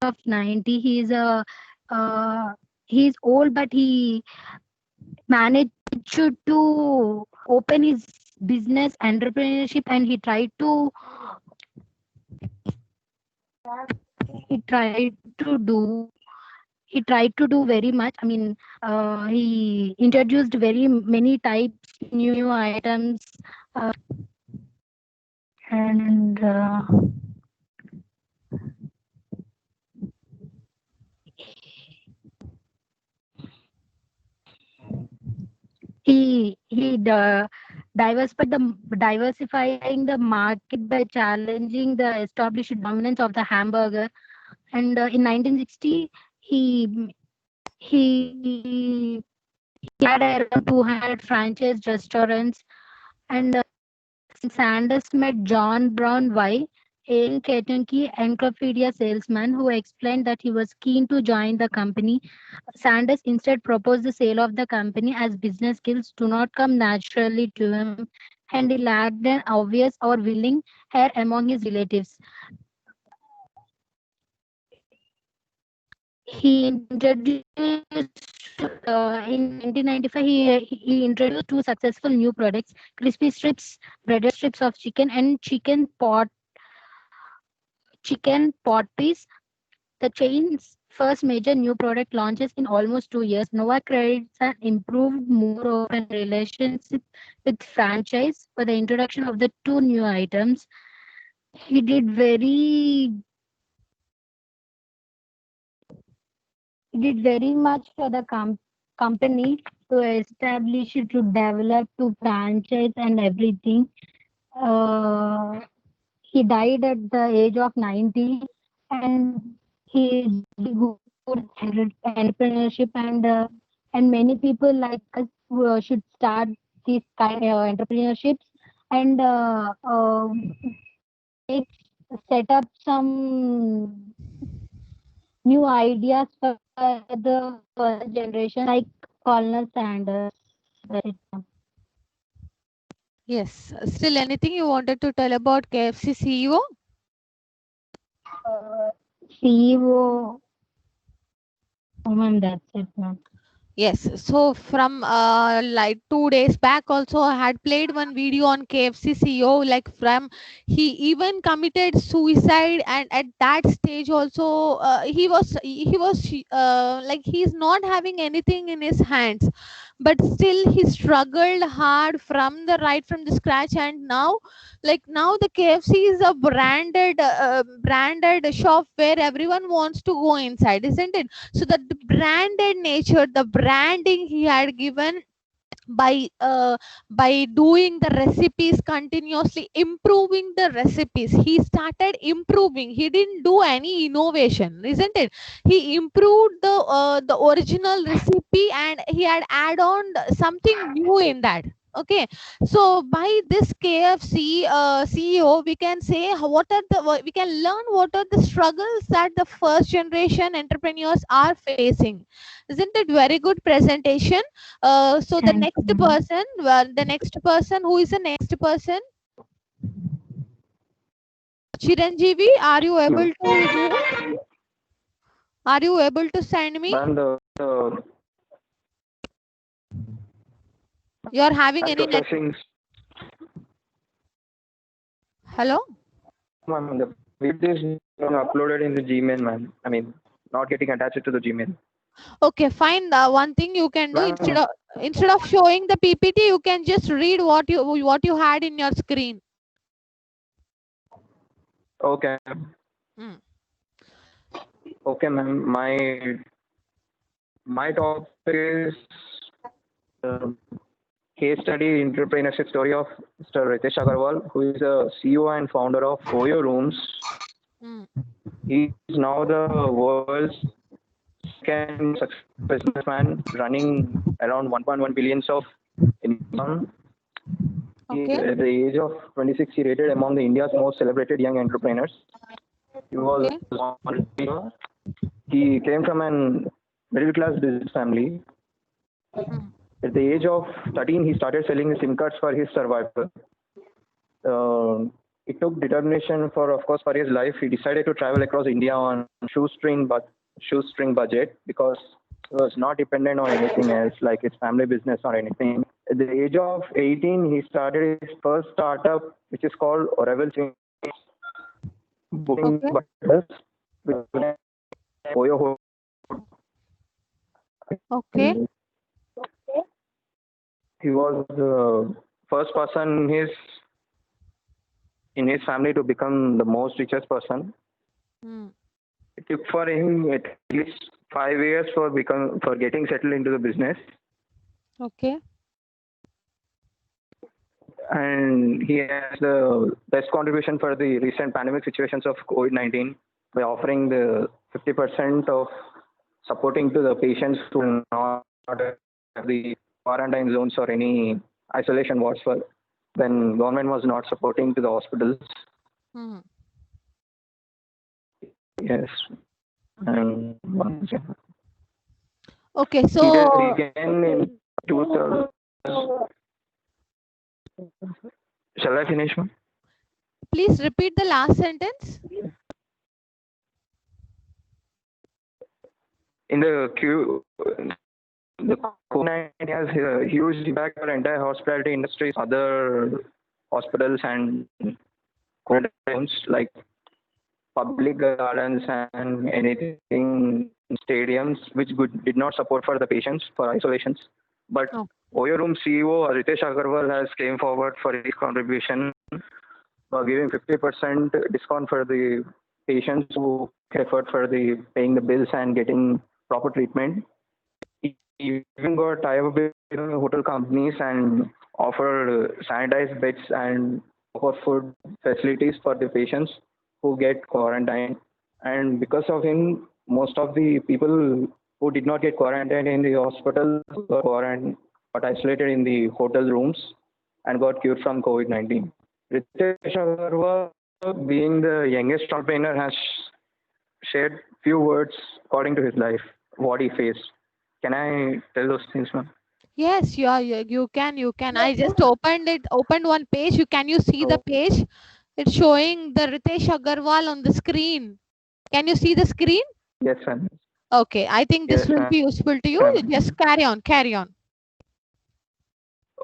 of 90. He's old, but he managed to open his business entrepreneurship, and he tried to do he tried to do very much. I mean, he introduced very many types new items, and he diversifying the market by challenging the established dominance of the hamburger. And in 1960, he he had around 200 franchise restaurants. And Sanders met John Brown White, a Kentucky encyclopedia salesman, who explained that he was keen to join the company. Sanders instead proposed the sale of the company, as business skills do not come naturally to him, and he lacked an obvious or willing heir among his relatives. He introduced in 1995. He introduced two successful new products: crispy strips, breaded strips of chicken, and chicken pot piece. The chain's first major new product launches in almost 2 years. Nova credits an improved, more open relationship with franchise for the introduction of the two new items. He did very much for the company to establish it, to develop, to franchise and everything. Uh, he died at the age of 90, and he is very good entrepreneurship, and many people like us should start these kind of entrepreneurships, and make, set up some new ideas for the further generation, like Colonel Sanders. That's it. Yes. Still anything you wanted to tell about KFC CEO? CEO, that's it, ma'am. Yes, so from like 2 days back also I had played one video on KFC CEO, like from he even committed suicide, and at that stage also he was like he's not having anything in his hands, but still he struggled hard from the scratch. And now, like now the KFC is a branded shop where everyone wants to go inside, isn't it? So that the branded nature, the branding he had given by doing the recipes, continuously improving the recipes, he started improving. He didn't do any innovation, isn't it? He improved the original recipe, and he had add on something new in that. Okay, so by this KFC CEO, we can say we can learn what are the struggles that the first generation entrepreneurs are facing. Isn't it very good presentation? So the Thank next you, ma'am. person, who is the next person? Chiranjeevi, are you able to do? Are you able to send me? Ma'am, You are having any net? processing. Hello? Ma'am, the video is uploaded in the Gmail, ma'am. I mean, not getting attached to the Gmail. Okay, fine. One thing you can do, Ma'am, instead of showing the PPT, you can just read what you had in your screen. okay. Hmm. Okay, ma'am. My topic is uh, case study entrepreneurship story of Mr. Ritesh Agarwal, who is a CEO and founder of Oyo Rooms. Hmm. He is now the world's second most successful businessman, running around 1.1 billions of income. Okay. At the age of 26, he rated among the India's most celebrated young entrepreneurs. He was Okay. he came from an middle class business family. Hmm. At the age of 13, he started selling SIM cards for his survival. Uh, it took determination for, of course, for his life. He decided to travel across India on shoestring budget because he was not dependent on anything else, like his family business or anything. At the age of 18, he started his first startup, which is called Oracle Booking Okay. Butters, with Oyo. Okay. He was the first person in his family to become the most richest person. Hmm. It took for him at least 5 years for getting settled into the business, Okay. and he has the best contribution for the recent pandemic situations of COVID-19 by offering the 50% of supporting to the patients who do not have the quarantine zones or any isolation wards for when government was not supporting to the hospitals. Hmm. Yes, and Okay. he So began in 2000. Shall I finish, ma'am? please repeat the last sentence. In the queue, the COVID-19 has a huge impact on entire hospitality industries, other hospitals and homes like public gardens and anything stadiums which did not support for the patients for isolations. But Oh. Oyo Room CEO Ritesh Agarwal has came forward for his contribution by giving 50% discount for the patients who effort for the paying the bills and getting proper treatment. He even got tie-up with hotel companies and offer sanitized beds and offer food facilities for the patients who get quarantined. And because of him, most of the people who did not get quarantined in the hospital got isolated in the hotel rooms and got cured from COVID-19. Ritesh Agarwal, being the youngest entrepreneur, has shared few words according to his life, what he faced. Can I tell those things, ma'am? Yes, you can. You can. I just opened one page. Can you see the So, page? It's showing the Ritesh Agarwal on the screen. Can you see the screen? yes, ma'am. Okay. I think this Yes, will ma'am. be useful to you. Just carry on. Carry on.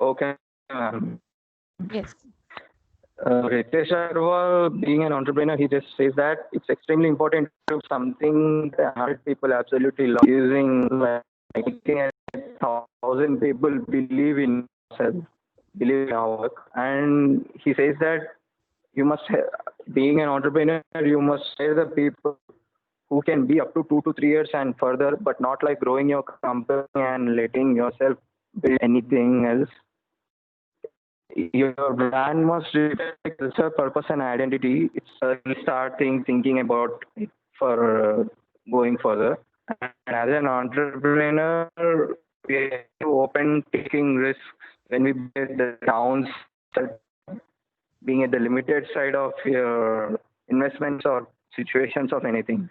Okay, ma'am. Yes. Ritesh Agarwal, being an entrepreneur, he just says that it's extremely important to something that 100 people absolutely love using, like making 1,000 people believe in ourselves, believe in our work. And he says that being an entrepreneur, you must say the people who can be up to 2 to 3 years and further, but not like growing your company and letting yourself build anything else. Your brand must reflect culture, purpose, and identity. It's thinking about it for going further. And as an entrepreneur, we have to open taking risks when we get the downs, being at the limited side of your investments or situations of anything.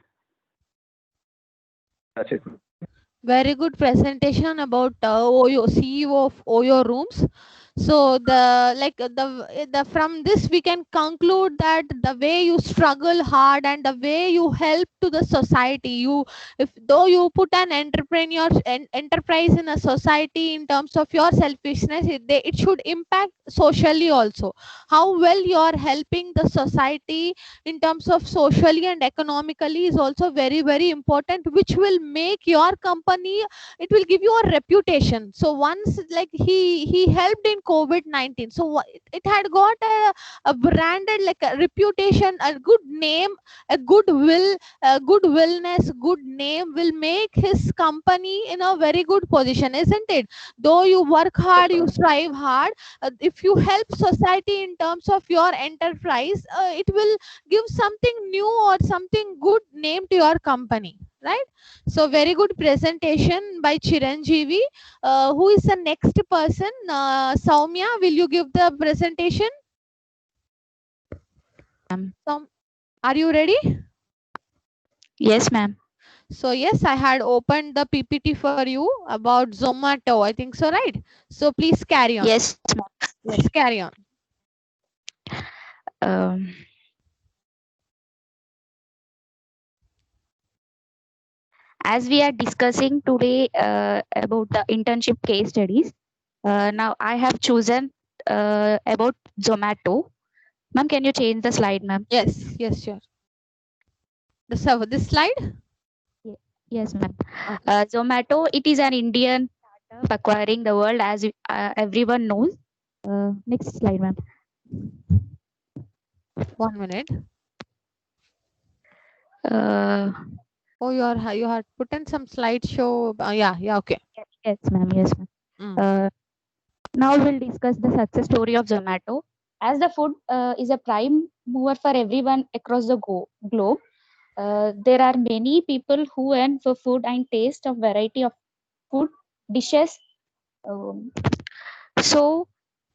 That's it. Very good presentation about Oyo, CEO of Oyo Rooms. So the from this we can conclude that the way you struggle hard and the way you help to the society, if though you put an enterprise in a society in terms of your selfishness, it should impact socially also. How well you are helping the society in terms of socially and economically is also very, very important, which will make your company, it will give you a reputation. So once, like, he helped in COVID-19, so it had got a branded, like, a reputation, a good name, a goodwill, a good willness, good name will make his company in a very good position, isn't it? Though you work hard, you strive hard, if you help society in terms of your enterprise, it will give something new or something good name to your company, right? So very good presentation by Chiranjeevi. Who is the next person? Soumya, will you give the presentation? Are you ready? Yes, ma'am. So yes, I had opened the PPT for you about Zomato, I think so, right? So please carry on. Yes, ma'am. Yes, carry on. Um, as we are discussing today about the internship case studies, now I have chosen about Zomato. Ma'am, can you change the slide, ma'am? Yes, yes, sure. This slide? Yes, ma'am. Okay. Zomato, it is an Indian startup acquiring the world, as everyone knows. Next slide, ma'am. 1 minute. Uh, Oh, you had put in some slideshow. Yeah, okay. yes, ma'am. Yes, ma'am. Mm. Now we'll discuss the success story of Zomato. As the food is a prime mover for everyone across the globe, there are many people who earn for food and taste of variety of food dishes. Um, so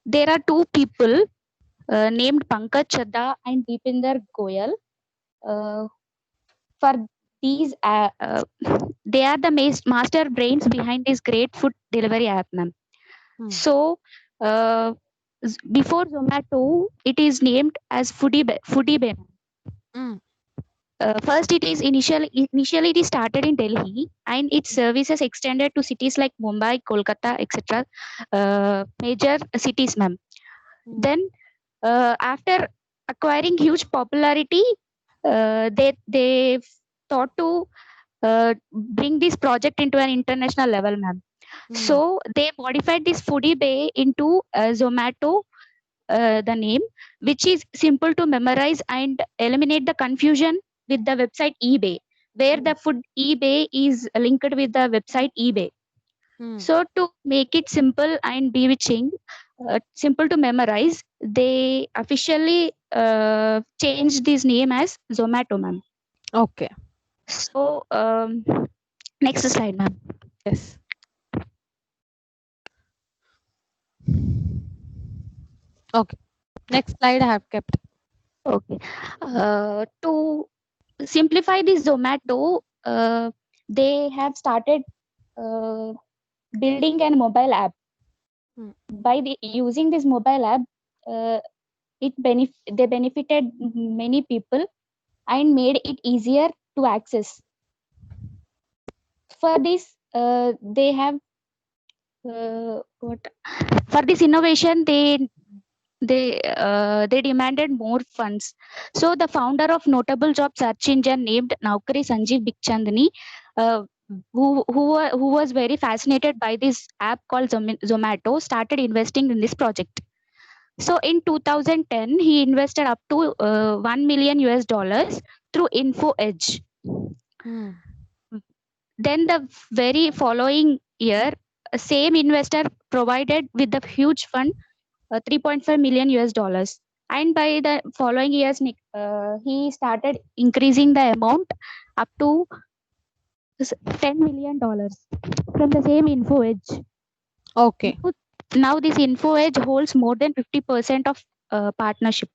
there are two people named Pankaj Chadha and Deepinder Goyal. Uh, for these, they are the master brains behind this great food delivery app, ma'am. So uh, before Zomato, it is named as Foodie Bay. Mm. First, it is initially it is started in Delhi, and its services extended to cities like Mumbai, Kolkata, etc. Major cities, ma'am. Then, after acquiring huge popularity, they thought to bring this project into an international level, ma'am. So they modified this Foodie Bay into Zomato, the name, which is simple to memorize and eliminate the confusion with the website eBay, where the food eBay is linked with the website eBay. So to make it simple and bewitching, simple to memorize, they officially changed this name as Zomato, ma'am. Okay. So next slide, ma'am. Yes. Okay. Next slide I have kept. Okay. To simplify this Zomato, they have started uh, building an mobile app. By using this mobile app, uh, they benefited many people and made it easier to access. For this, they have what? For this innovation, they demanded more funds. So the founder of notable job search engine named Naukri, Sanjeev Bikhchandani, uh, who was very fascinated by this app called Zomato, started investing in this project. So in 2010, he invested up to 1 million US dollars through InfoEdge. Then the very following year, same investor provided with the huge fund 3.5 million US dollars. And by the following years, he started increasing the amount up to $10 million from the same InfoEdge. Okay. Now this InfoEdge holds more than 50% of partnership.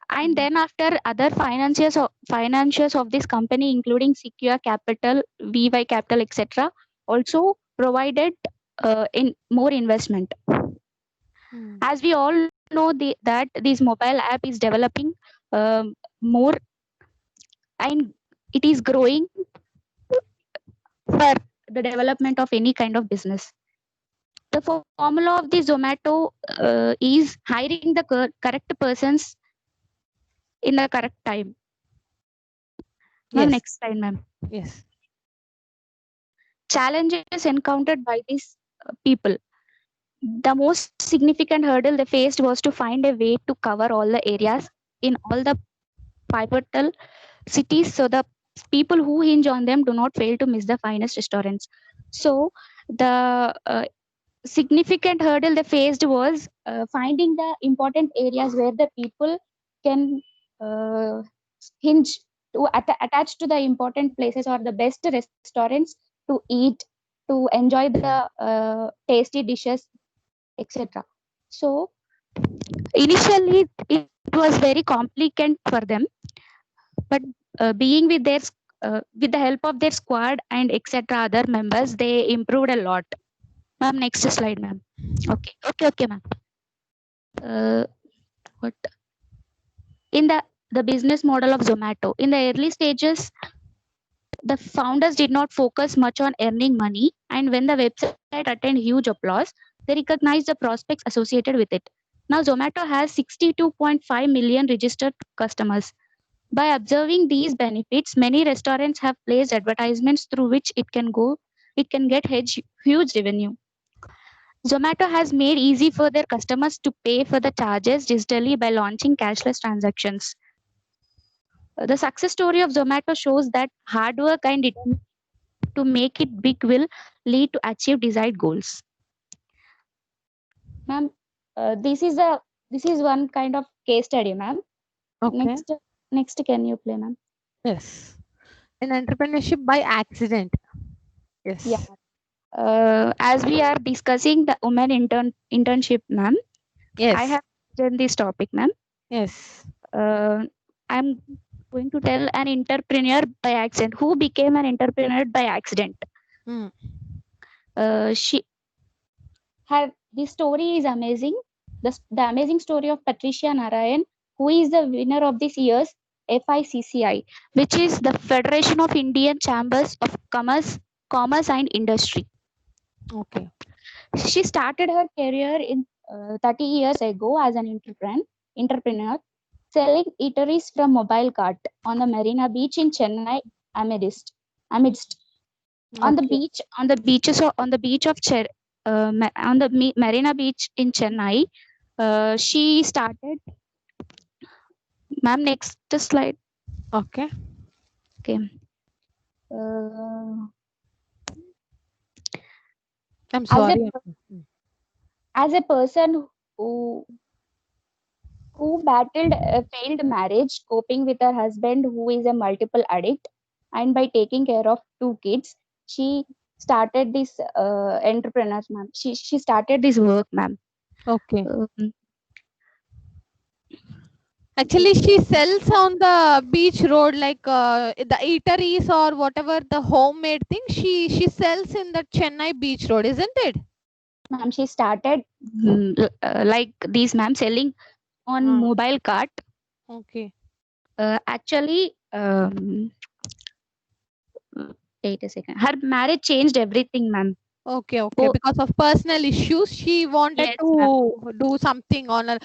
And then after other financiers of this company, including Secure Capital, VY Capital, etc., also provided in more investment. As we all know that this mobile app is developing more and it is growing for the development of any kind of business. The formula of the Zomato is hiring the correct persons in the correct time. Ma'am, Yes. next slide, ma'am. Yes. Challenges encountered by these people. The most significant hurdle they faced was to find a way to cover all the areas in all the pivotal cities so the people who hinge on them do not fail to miss the finest restaurants. So the significant hurdle they faced was finding the important areas where the people can hinge to attach to the important places or the best restaurants to eat, to enjoy the tasty dishes, etc. So initially it was very complicated for them, but being with with the help of their squad and etc other members, they improved a lot. Ma'am, next slide, ma'am. Okay, ma'am. What? in the business model of Zomato. In the early stages, the founders did not focus much on earning money, and when the website attained huge applause, they recognized the prospects associated with it. Now, Zomato has 62.5 million registered customers. By observing these benefits, many restaurants have placed advertisements through which it can get huge revenue. Zomato has made easy for their customers to pay for the charges digitally by launching cashless transactions. The success story of Zomato shows that hard work and determination to make it big will lead to achieve desired goals. Ma'am, this is one kind of case study, ma'am. Okay. Next, can you play, ma'am? Yes. An entrepreneurship by accident. Yes. Yeah. As we are discussing the women internship, ma'am, Yes. I have done this topic, ma'am. Yes. I'm going to tell an entrepreneur by accident who became an entrepreneur by accident. Hmm. This story is amazing. The amazing story of Patricia Narayan, who is the winner of this year's FICCI, which is the Federation of Indian Chambers of Commerce and Industry. Okay. She started her career in 30 years ago as an entrepreneur, selling eateries from mobile cart on the Marina Beach in Chennai amidst on the Okay. beach on the beaches of, on the beach of on the Marina Beach in Chennai. She started. Ma'am, next slide. Okay. Okay. Uh, I'm sorry. as a person who battled a failed marriage, coping with her husband who is a multiple addict, and by taking care of two kids, she started this entrepreneurs, ma'am. She started this work, ma'am. Okay. Um, Actually, she sells on the beach road, like the eateries or whatever the homemade thing. She sells in the Chennai beach road, isn't it? Ma'am, she started like these, ma'am, selling on mobile cart. Okay. Actually, wait a second. Her marriage changed everything, ma'am. Okay, because of personal issues she wanted Yes, to do something on her.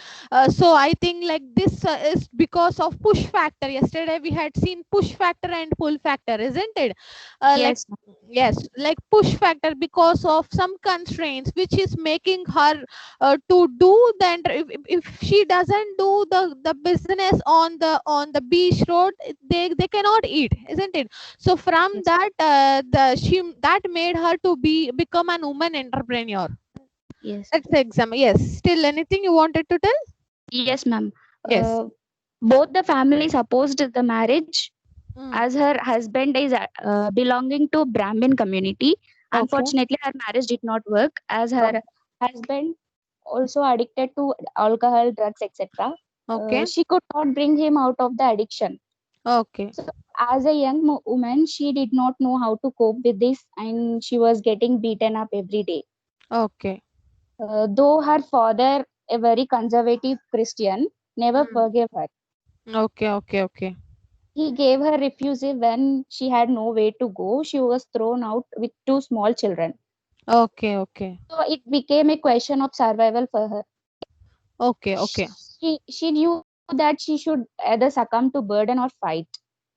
So I think like this is because of push factor. Yesterday we had seen push factor and pull factor, isn't it? Like yes, yes, like push factor because of some constraints which is making her to do then if she doesn't do the business on the beach road, they cannot eat, isn't it? So from yes. that that made her to become an woman entrepreneur. Yes. That's the example. Yes. Still anything you wanted to tell? Yes, ma'am. Yes. Both the families opposed the marriage Mm. as her husband is belonging to Brahmin community. Okay. Unfortunately, her marriage did not work as her husband also addicted to alcohol, drugs, etc. Okay. She could not bring him out of the addiction. Okay. So, as a young woman, she did not know how to cope with this, and she was getting beaten up every day. Okay. Though her father, a very conservative Christian, never forgave her. Okay. Okay. Okay. He gave her refusal when she had no way to go. She was thrown out with two small children. Okay. Okay. So it became a question of survival for her. Okay. Okay. She knew that she should either succumb to burden or fight.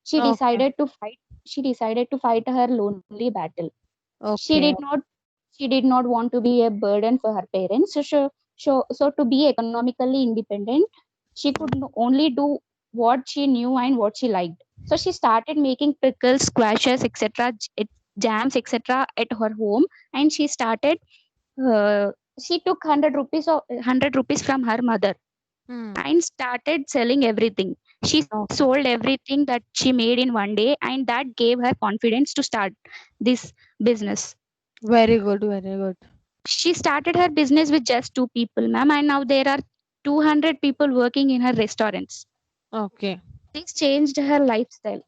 She Okay. decided to fight. She decided to fight her lonely battle. She did Okay. not. She did not want to be a burden for her parents. So to be economically independent, she could only do what she knew and what she liked. So she started making pickles, squashes, etc., jams, etc., at her home, and she started. She took 100 rupees from her mother and started selling everything. She sold everything that she made in one day, and that gave her confidence to start this business. Very good. Very good. She started her business with just two people, ma'am, and now there are 200 people working in her restaurants. Okay. This changed her lifestyle.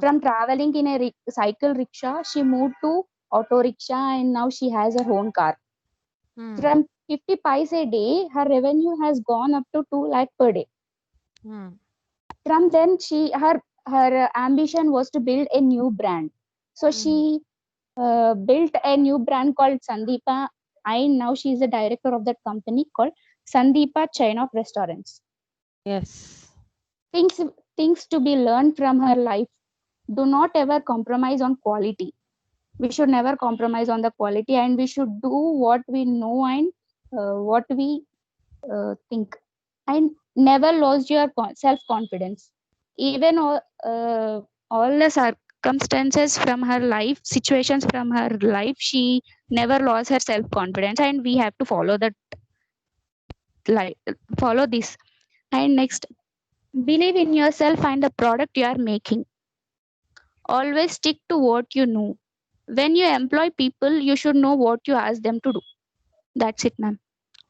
From traveling in a cycle rickshaw, she moved to auto rickshaw, and now she has her own car. From 50 pies a day, her revenue has gone up to 2 lakh per day. From then, her ambition was to build a new brand. So she built a new brand called Sandeepa, and now she is the director of that company called Sandeepa Chain of Restaurants. Yes. Things things to be learned from her life. Do not ever compromise on quality. We should never compromise on the quality, and we should do what we know and what we think, and never lose your self confidence. Even all the circumstances from her life, situations from her life, she never lost her self confidence, and we have to follow that, like follow this. And next, believe in yourself and the product you are making. Always stick to what you know. When you employ people, you should know what you ask them to do. That's it, ma'am.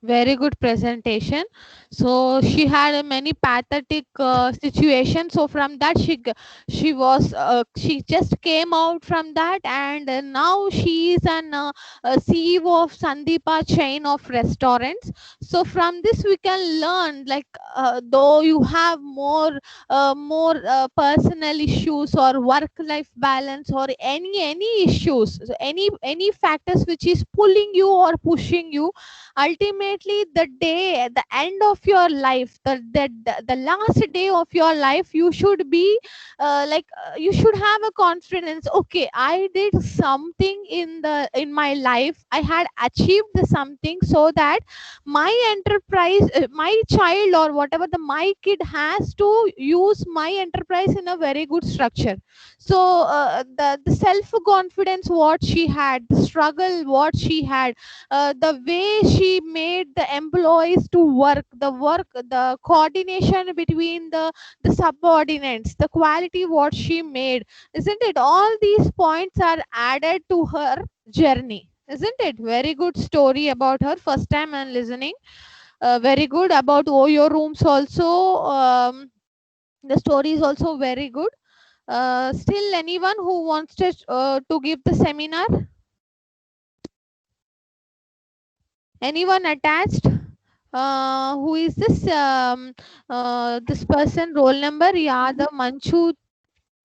Very good presentation. So she had a many pathetic situations. So from that she just came out from that, and now she is an CEO of Sandeepa chain of restaurants. So from this we can learn, like though you have more personal issues or work life balance or any issues, so any factors which is pulling you or pushing you, ultimately the end of your life, the last day of your life, you should be you should have a confidence. Okay, I did something in my life, I had achieved something, so that my enterprise, my child or whatever, my kid has to use my enterprise in a very good structure. So the self confidence what she had, the struggle what she had, the way she made the employees to work, the coordination between the subordinates, the quality what she made, isn't it? All these points are added to her journey, isn't it? Very good story about her. First time I'm listening. Very good about Oyo rooms also. The story is also very good. Still anyone who wants to give the seminar? Anyone attached? Who is this? This person, roll number? Yeah, the Manchu.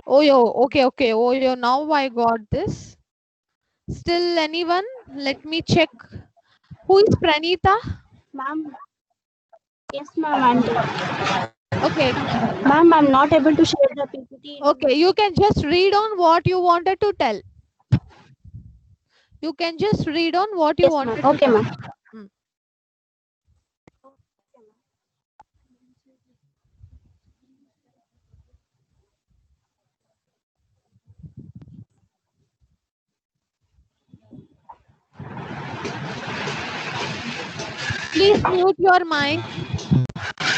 Oh, yo, okay. Oh, yo, now I got this. Still anyone? Let me check. Who is Pranita? Ma'am, yes, ma'am, I'm there. Okay, Ma'am, I'm not able to share the PPT. okay. You can just read on what you wanted to tell. You can just read on what you Yes, ma'am. wanted to Okay, tell. ma'am. Hmm. Please mute your mic.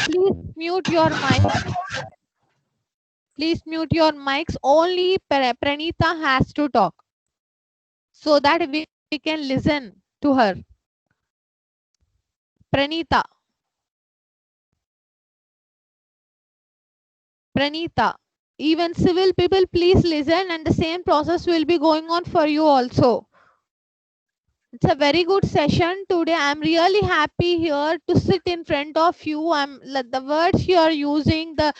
Please mute your mic. Please mute your mics. Only Pranita has to talk, so that we can listen to her. Pranita. Pranita. Even civil people, please listen, and the same process will be going on for you also. It's a very good session today. I'm really happy here to sit in front of you. I'm the words you are using, the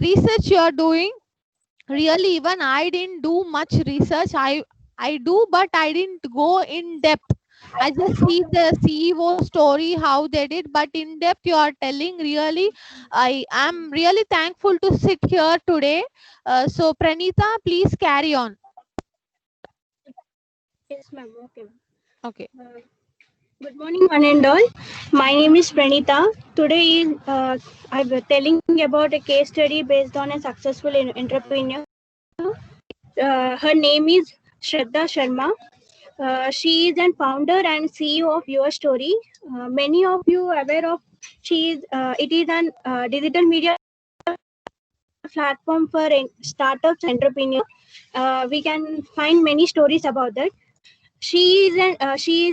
research you are doing. Really, even I didn't do much research. I do, but I didn't go in depth. I just see the CEO story, how they did, but in depth you are telling. Really, I am really thankful to sit here today. So Pranita, please carry on. Yes, ma'am. Okay, ma'am. Okay. Good morning, one and all. My name is Pranita. Today I'm telling about a case study based on a successful entrepreneur. Her name is Shraddha Sharma. She is a founder and CEO of Your Story. Many of you are aware of it is an digital media platform for startups and entrepreneurs. We can find many stories about that. She is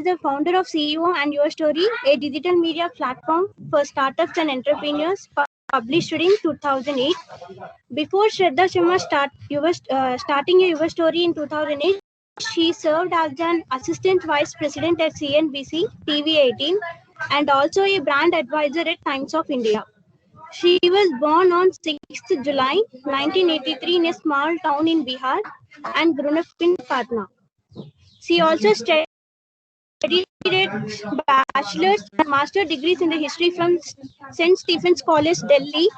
the founder of CEO and Your Story, a digital media platform for startups and entrepreneurs published in 2008. Before Shraddha Sharma starting a Your Story in 2008, she served as an assistant vice president at CNBC TV 18 and also a brand advisor at Times of India. She was born on 6th July 1983 in a small town in Bihar and grew up in Patna. She also studied bachelor's and master degrees in the history from St. Stephen's College, Delhi,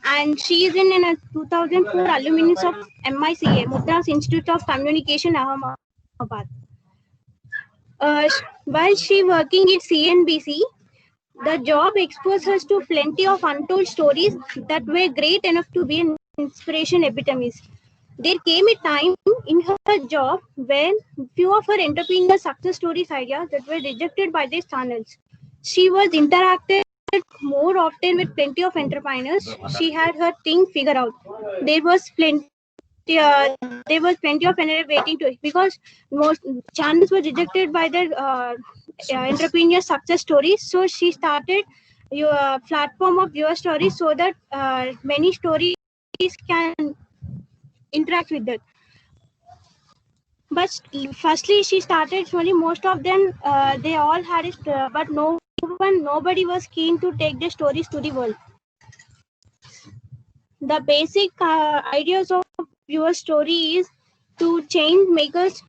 and she is in a 2004 alumnus of MICA, Madras Institute of Communication, Ahmedabad. While she working at CNBC, the job exposed her to plenty of untold stories that were great enough to be an inspiration epitomes. There came a time in her job when few of her entrepreneur success stories ideas that were rejected by these channels. She was interacted more often with plenty of entrepreneurs. She had her thing figured out. There was plenty. There was plenty of energy waiting to because most channels were rejected by their entrepreneur success stories. So she started your platform of your stories so that many stories can interact with that. But firstly, she started slowly. Most of them, they all had it, but nobody was keen to take the stories to the world. The basic ideas of your story is to change makers,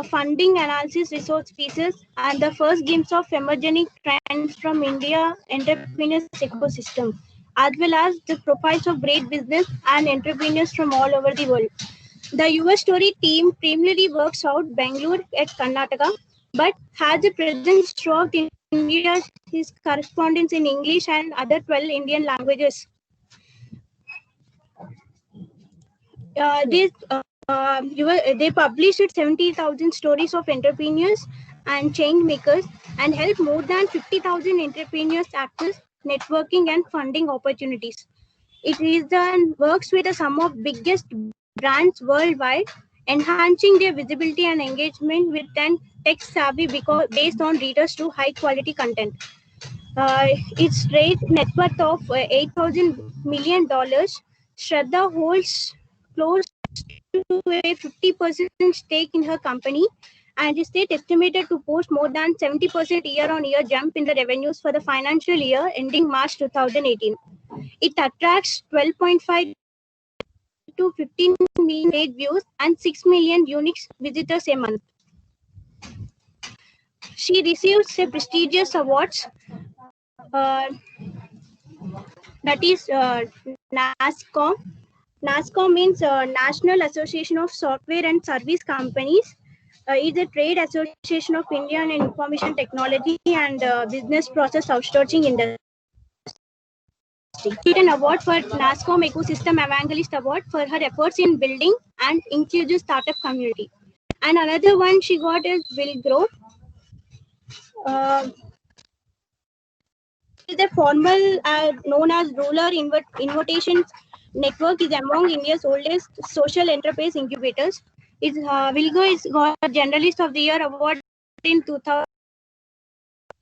funding analysis, resource pieces, and the first glimpse of emerging trends from India entrepreneurs ecosystem, as well as the profiles of great business and entrepreneurs from all over the world. The US Story team primarily works out Bangalore at Karnataka, but has a presence throughout India. His correspondence in English and other 12 Indian languages. They published 70,000 stories of entrepreneurs and change makers and help more than 50,000 entrepreneurs access networking and funding opportunities. It is works with some of biggest brands worldwide, enhancing their visibility and engagement with an tech savvy because based on readers to high quality content. Its net worth of $8,000 million. Shraddha holds close to a 50% stake in her company, and is estimated to post more than 70% year-on-year jump in the revenues for the financial year ending March 2018. It attracts 12.5 to 15 million page views and 6 million unique visitors a month. She receives a prestigious awards that is NASSCOM. NASSCOM means National Association of Software and Service Companies. Is a trade association of India and information technology and business process outsourcing industry. She got an award for NASSCOM Ecosystem Evangelist Award for her efforts in building and inclusive startup community. And another one she got is Will Grow. Is a formal known as Rural Invitation Network is among India's oldest social enterprise incubators. Wilgo is got Journalist of the Year award in 2000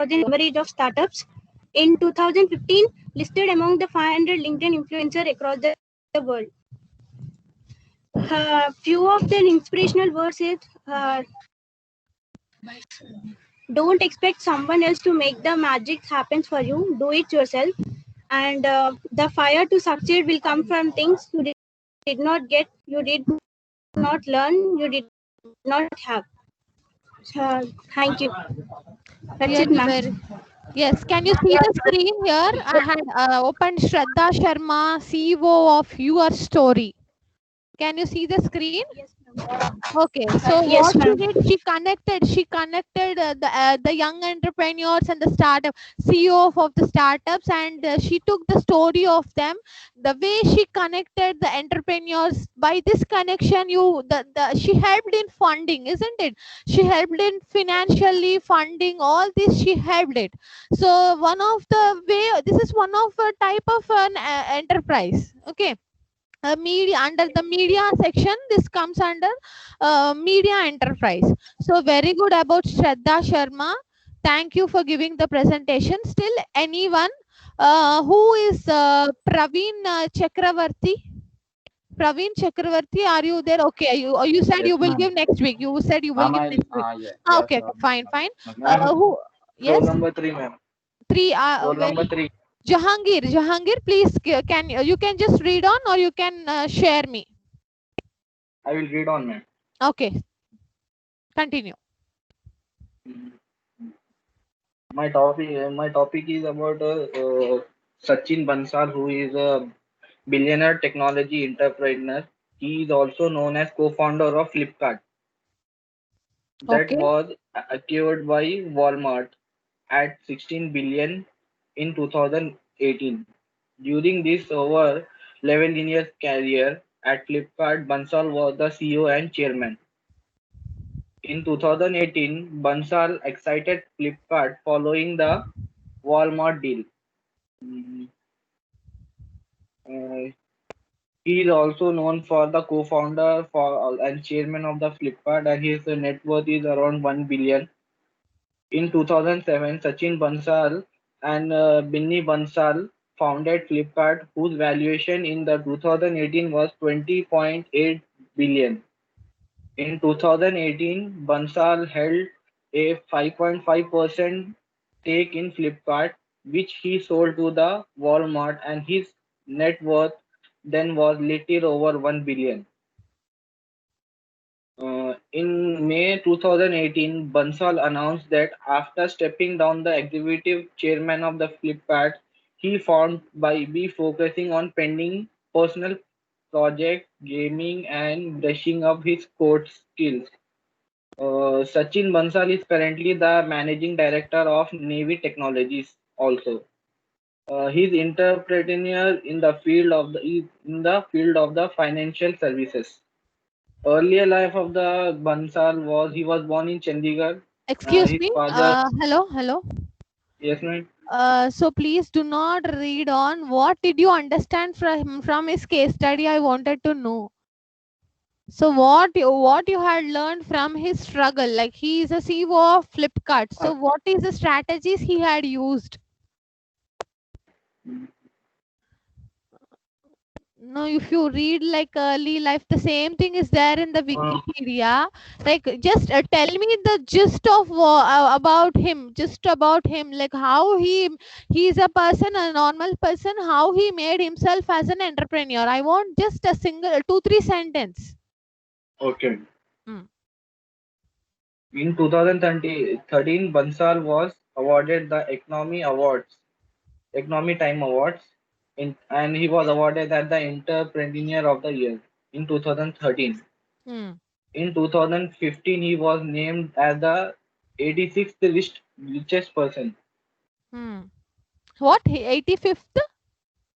average of startups. In 2015, listed among the 500 LinkedIn influencers across the world. Few of the inspirational words is don't expect someone else to make the magic happen for you. Do it yourself. And the fire to succeed will come from things you did not get, you did not learn, you did not have. Thank you. That's it, ma'am. Yes, can you see the screen here? I had opened Shraddha Sharma, CEO of Your Story. Can you see the screen? Yes, Okay, so yes, what she ma'am. did, she connected the young entrepreneurs and the startup CEO of the startups, and she took the story of them. The way she connected the entrepreneurs, by this connection, she helped in funding, isn't it? She helped in financially funding all this. She helped it. So one of the way, this is one of a type of an enterprise. Okay. Media, under the media section, this comes under media enterprise. So very good about Shraddha Sharma. Thank you for giving the presentation. Still anyone who is Praveen Chakravarti? Praveen Chakravarti, are you there? Okay, you said Yes, you will ma'am. give next week. You said you will give next week. Yeah, Okay, yes, fine. ma'am. Who? Yes, Roll number 3, ma'am. 3. Roll number 3. Jahangir, please, can you can just read on, or you can share me. I will read on, ma'am. Okay, continue. My topic is about Sachin Bansal, who is a billionaire technology entrepreneur. He is also known as co-founder of Flipkart, that Okay. was acquired by Walmart at 16 billion in 2018. During this over 11 years career at Flipkart, Bansal was the CEO and chairman. In 2018, Bansal exited Flipkart following the Walmart deal. Mm, uh, he is also known for the co-founder for and chairman of the Flipkart, and his net worth is around 1 billion. In 2007, Sachin Bansal and Binny Bansal founded Flipkart, whose valuation in the 2018 was 20.8 billion. In 2018, Bansal held a 5.5% stake in Flipkart, which he sold to the Walmart, and his net worth then was little over 1 billion. In May 2018, Bansal announced that after stepping down the executive chairman of the Flipkart, he found by be focusing on pending personal projects, gaming, and brushing up his code skills. Sachin Bansal is currently the managing director of Navy Technologies. Also, he's entrepreneur in the field of the financial services. Earlier life of the Bansal was he was born in Chandigarh. Excuse His me. father, Hello. yes, ma'am. So please do not read on. What did you understand from his case study? I wanted to know. So what you had learned from his struggle? Like, he is a CEO of Flipkart. So what is the strategies he had used? No, if you read like early life, the same thing is there in the Wikipedia. Like, just tell me the gist of about him, just about him, like how he's a person, a normal person, how he made himself as an entrepreneur. I want just a single 2-3 sentence. Okay. Hmm. In 2013, Bansal was awarded the Economy Time Awards, and he was awarded as the Entrepreneur of the Year in 2013. Hmm. In 2015, he was named as the 86th richest person. Hmm. What? 85th?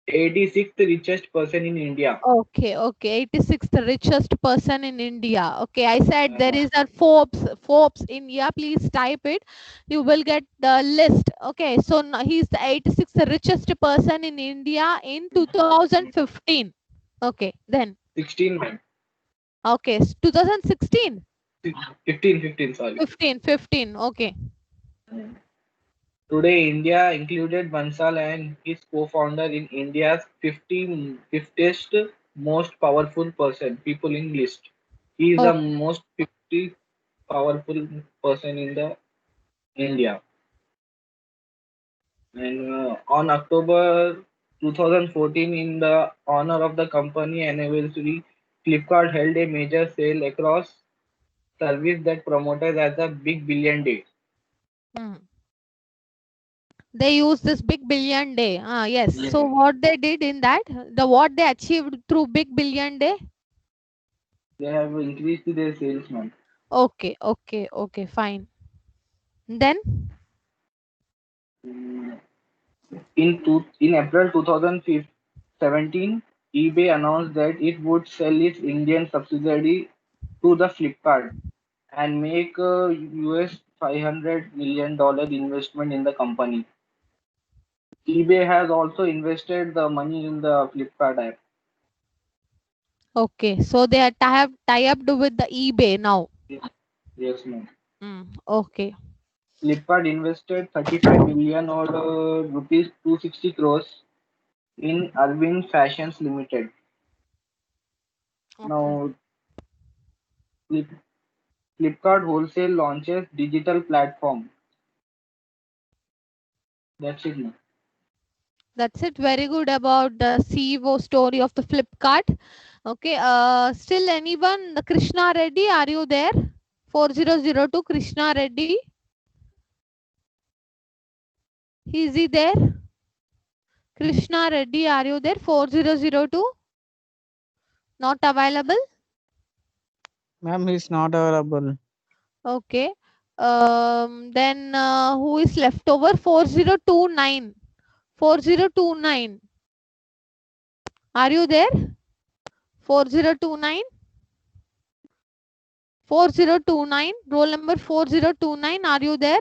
86th richest person in India. Okay, 86th richest person in India. Okay, I said there Uh, is a Forbes India. Please type it. You will get the list. Okay, so he's the 86th richest person in India in 2015. Okay, then. 16, man. Okay, 2016. 15, sorry. 15. Okay. Today, India included Bansal and his co-founder in India's 50th most powerful people in list. He is the Oh, most 50 powerful person in the India. And on October 2014, in the honor of the company anniversary, Flipkart held a major sale across service that promoted as a Big Billion Day. hmm. They use this big billion day. Yes. Yes. So what they did in that, what they achieved through big billion day. They have increased their sales, man. Okay, fine. Then, Mm, In April 2017, eBay announced that it would sell its Indian subsidiary to the Flipkart and make a US $500 million investment in the company. eBay has also invested the money in the Flipkart app. okay, so they are tie up with the eBay now. Yes, ma'am. Okay. Flipkart invested 35 million or rupees 260 crores in Arvind Fashions Limited. Okay. Now, Flip- Flipkart Wholesale launches digital platform. That's it, ma'am. That's it. Very good about the CEO story of the Flipkart. Okay. Still anyone? The Krishna Reddy, are you there? 4002 Krishna Reddy. Is he there? Krishna Reddy, are you there? 4002. Not available. Ma'am, he's not available. Okay. Then who is left over? 4029. 4029. Are you there? 4029. 4029. Roll number 4029. Are you there?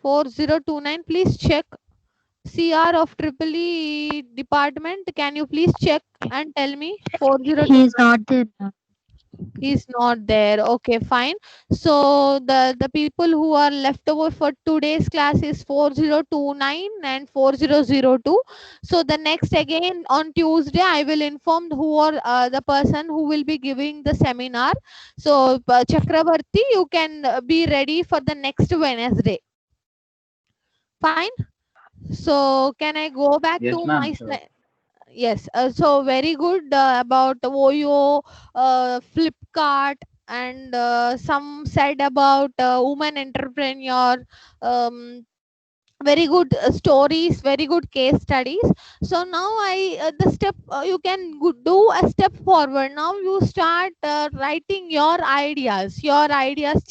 4029. Please check. CR of Triple E department. Can you please check and tell me? 4029. He is not there. He's not there. Okay, fine. So the people who are left over for today's class is 4029 and 4002. So the next again on Tuesday I will inform who are the person who will be giving the seminar. So Chakravarti, you can be ready for the next Wednesday. Fine. So can I go back Yes, to ma'am. my Sure. slide? Yes, so very good about Oyo, Flipkart, and some said about woman entrepreneur. Um, Very good stories, very good case studies. So now the step you can do a step forward. Now you start writing your ideas.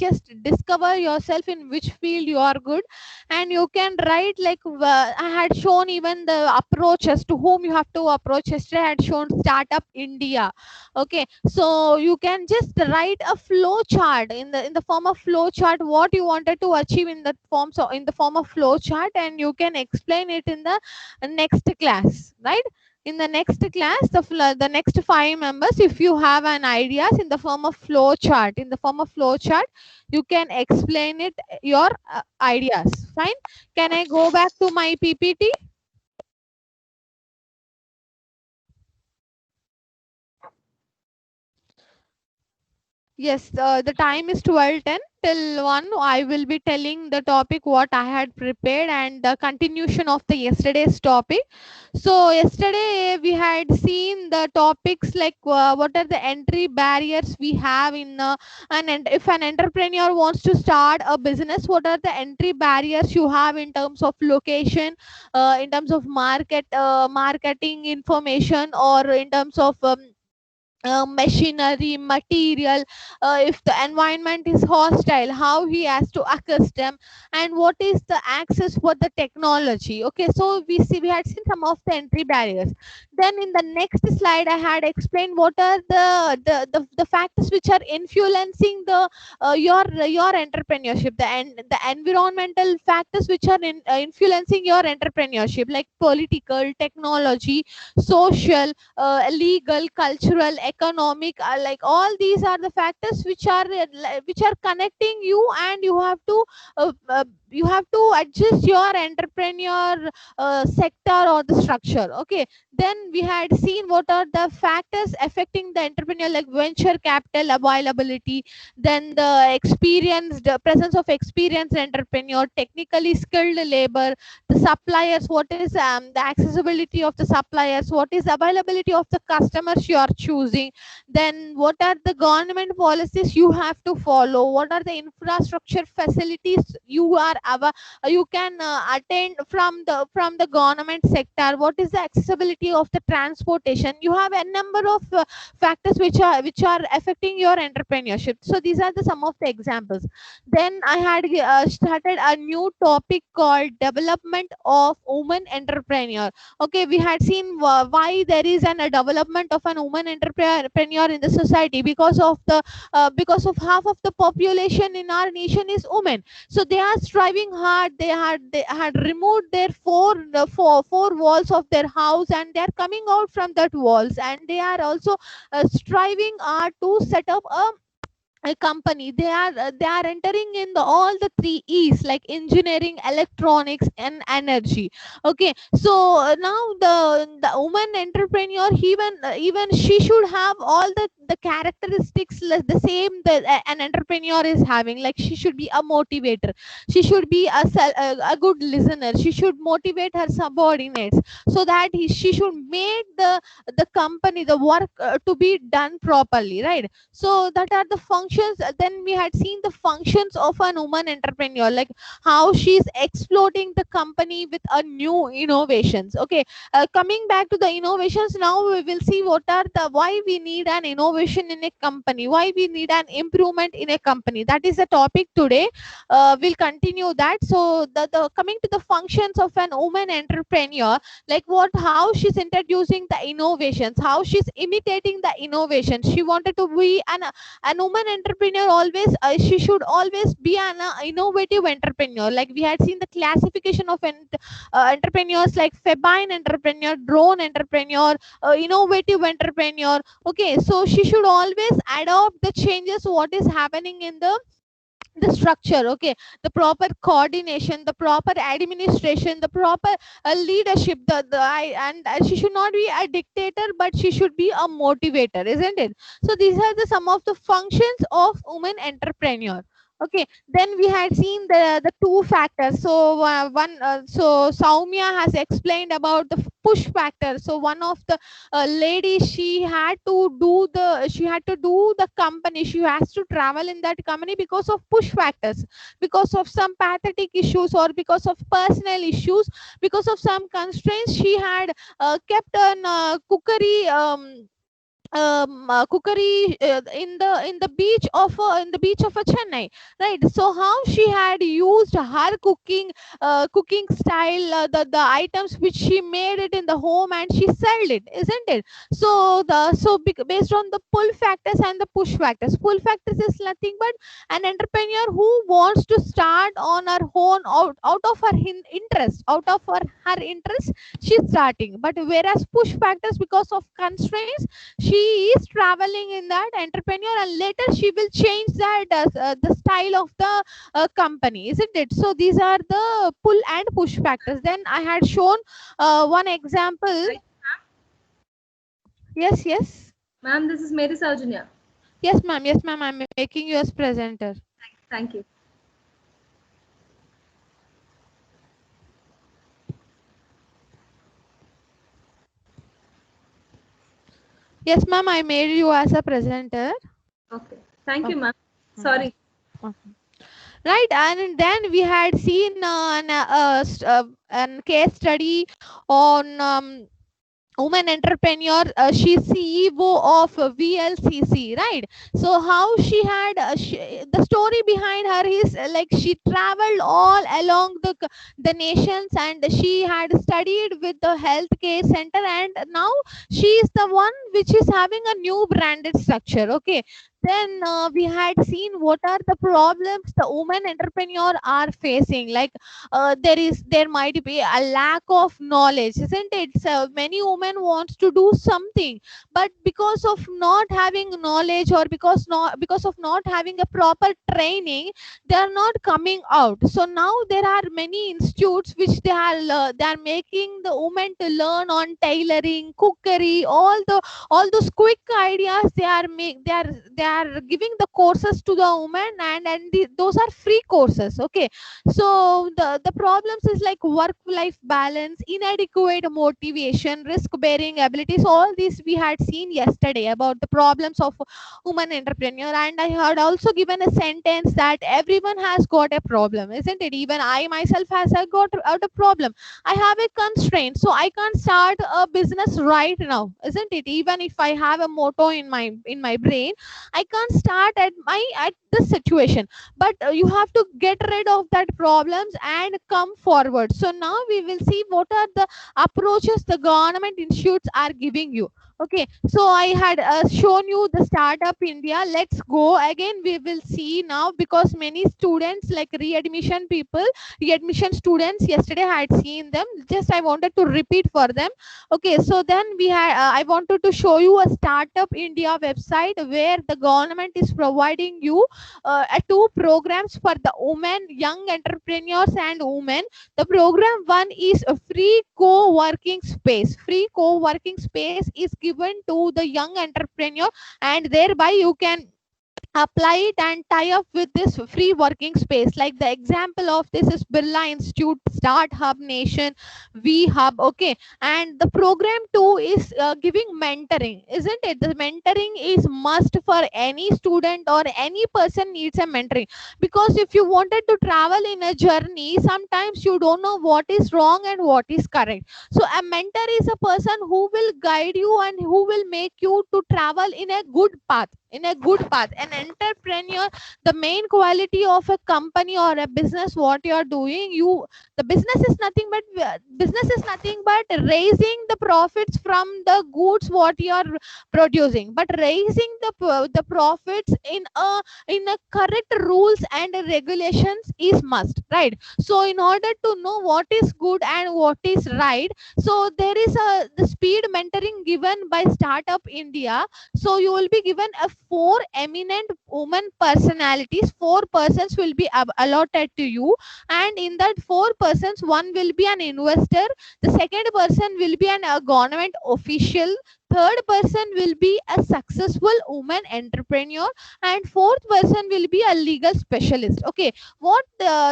Just discover yourself in which field you are good, and you can write like I had shown even the approaches to whom you have to approach. Yesterday I had shown Startup India. Okay, so you can just write a flow chart in the form of flow chart, what you wanted to achieve in that form, so in the form of flow chart, and you can explain it in the next class, right? In the next class, the next 5 members, if you have an ideas in the form of flow chart, you can explain it your ideas. Fine. Can I go back to my PPT? Yes, the time is 12:10 till 1. I will be telling the topic what I had prepared and the continuation of the yesterday's topic. So yesterday we had seen the topics like what are the entry barriers we have in if an entrepreneur wants to start a business, what are the entry barriers you have in terms of location, in terms of marketing information, or in terms of machinery, material, if the environment is hostile, how he has to accustom, and what is the access for the technology. Okay, so we had seen some of the entry barriers. Then in the next slide I had explained what are the factors which are influencing your entrepreneurship, the environmental factors which are influencing your entrepreneurship, like political, technology, social, legal, cultural, economic, like all these are the factors which are connecting you, and you have to adjust your entrepreneur sector or the structure. Okay, then we had seen what are the factors affecting the entrepreneur, like venture capital availability, then the presence of experienced entrepreneur, technically skilled labor, the suppliers, what is the accessibility of the suppliers, what is availability of the customers you are choosing, then what are the government policies you have to follow, what are the infrastructure facilities you can attain from the government sector, what is the accessibility of the transportation. You have a number of factors which are affecting your entrepreneurship. So these are the some of the examples. Then I had started a new topic called development of woman entrepreneur. Okay, we had seen why there is a development of an woman entrepreneur in the society, because of half of the population in our nation is women. So they are striving hard. They had removed their four walls of their house, and they are coming out from that walls, and they are also striving hard to set up a company. They are entering in all the 3 E's, like engineering, electronics, and energy. Okay, so now the woman entrepreneur, even she should have all the characteristics the same an entrepreneur is having. Like she should be a motivator, she should be a good listener, she should motivate her subordinates, so that she should make the company, the work to be done properly, right? So that are the functions. Then we had seen the functions of an woman entrepreneur, like how she's exploiting the company with a new innovations. Okay, coming back to the innovations, now we will see what are the why we need an innovation in a company, why we need an improvement in a company. That is the topic today. We'll continue that. So the coming to the functions of an woman entrepreneur, like how she's introducing the innovations, how she's imitating the innovations. She wanted to be an woman entrepreneur always. She should always be an innovative entrepreneur. Like we had seen the classification of entrepreneurs, like Febine entrepreneur, drone entrepreneur, innovative entrepreneur. Okay, so she should always adopt the changes what is happening in the structure. Okay, the proper coordination, the proper administration, the proper leadership, and she should not be a dictator, but she should be a motivator, isn't it? So these are the some of the functions of women entrepreneur. Okay, then we had seen the two factors. So so Soumya has explained about the push factor. So one of the lady, she had to do the company, she has to travel in that company because of push factors, because of some pathetic issues, or because of personal issues, because of some constraints. She had kept an cookery in the beach of Chennai, right? So how she had used her cooking style, the items which she made it in the home, and she sold it, isn't it? So based on the pull factors and the push factors. Pull factors is nothing but an entrepreneur who wants to start on her own, out of her interest, out of her interest she's starting. But whereas push factors, because of constraints, she is traveling in that entrepreneur, and later she will change that the style of the company, isn't it? So these are the pull and push factors. Then I had shown one example. Yes. Ma'am, this is Mary Saujunya. Yes, ma'am. I'm making you as presenter. Thank you. Yes, ma'am, I made you as a presenter. Okay. Thank you, ma'am. Sorry. Okay. Right, and then we had seen an case study on woman entrepreneur. She's CEO of VLCC, right? So how she had the story behind her is like she traveled all along the nations, and she had studied with the healthcare center, and now she is the one which is having a new branded structure. Okay, then we had seen what are the problems the women entrepreneur are facing. Like there might be a lack of knowledge, isn't it? So many women wants to do something, but because of not having knowledge, or because of not having a proper training, they are not coming out. So now there are many institutes which they are making the women to learn on tailoring, cookery, all those quick ideas. They are giving the courses to the women, and those are free courses. Okay, so the problems is like work life balance, inadequate motivation, risk bearing abilities. All these we had seen yesterday about the problems of woman entrepreneur. And I had also given a sentence that everyone has got a problem, isn't it? Even I myself I got out a problem. I have a constraint, so I can't start a business right now, isn't it? Even if I have a motto in my brain, I can't start at this situation. But you have to get rid of that problems and come forward. So now we will see what are the approaches the government institutes are giving you. Okay, so I had shown you the Startup India. Let's go again. We will see now, because many students, like readmission students, yesterday I had seen them. Just I wanted to repeat for them. Okay, so then we had I wanted to show you a Startup India website where the government is providing you two programs for the women, young entrepreneurs and women. The program one is a free co-working space. Free co-working space is given to the young entrepreneur, and thereby you can apply it and tie up with this free working space. Like the example of this is Birla Institute, Start Hub Nation, V Hub. Okay, and the program 2 is giving mentoring, isn't it? The mentoring is must for any student or any person needs a mentoring, because if you wanted to travel in a journey, sometimes you don't know what is wrong and what is correct. So a mentor is a person who will guide you and who will make you to travel in a good path. In a good path. An entrepreneur, the main quality of a company or a business, what you are doing, the business is nothing but raising the profits from the goods what you are producing, but raising the profits in a correct rules and regulations is must, right? So in order to know what is good and what is right, so there is the speed mentoring given by Startup India. So you will be given a 4 eminent women personalities. 4 persons will be allotted to you, and in that 4 persons, one will be an investor, the second person will be a government official, third person will be a successful woman entrepreneur, and fourth person will be a legal specialist. Okay, what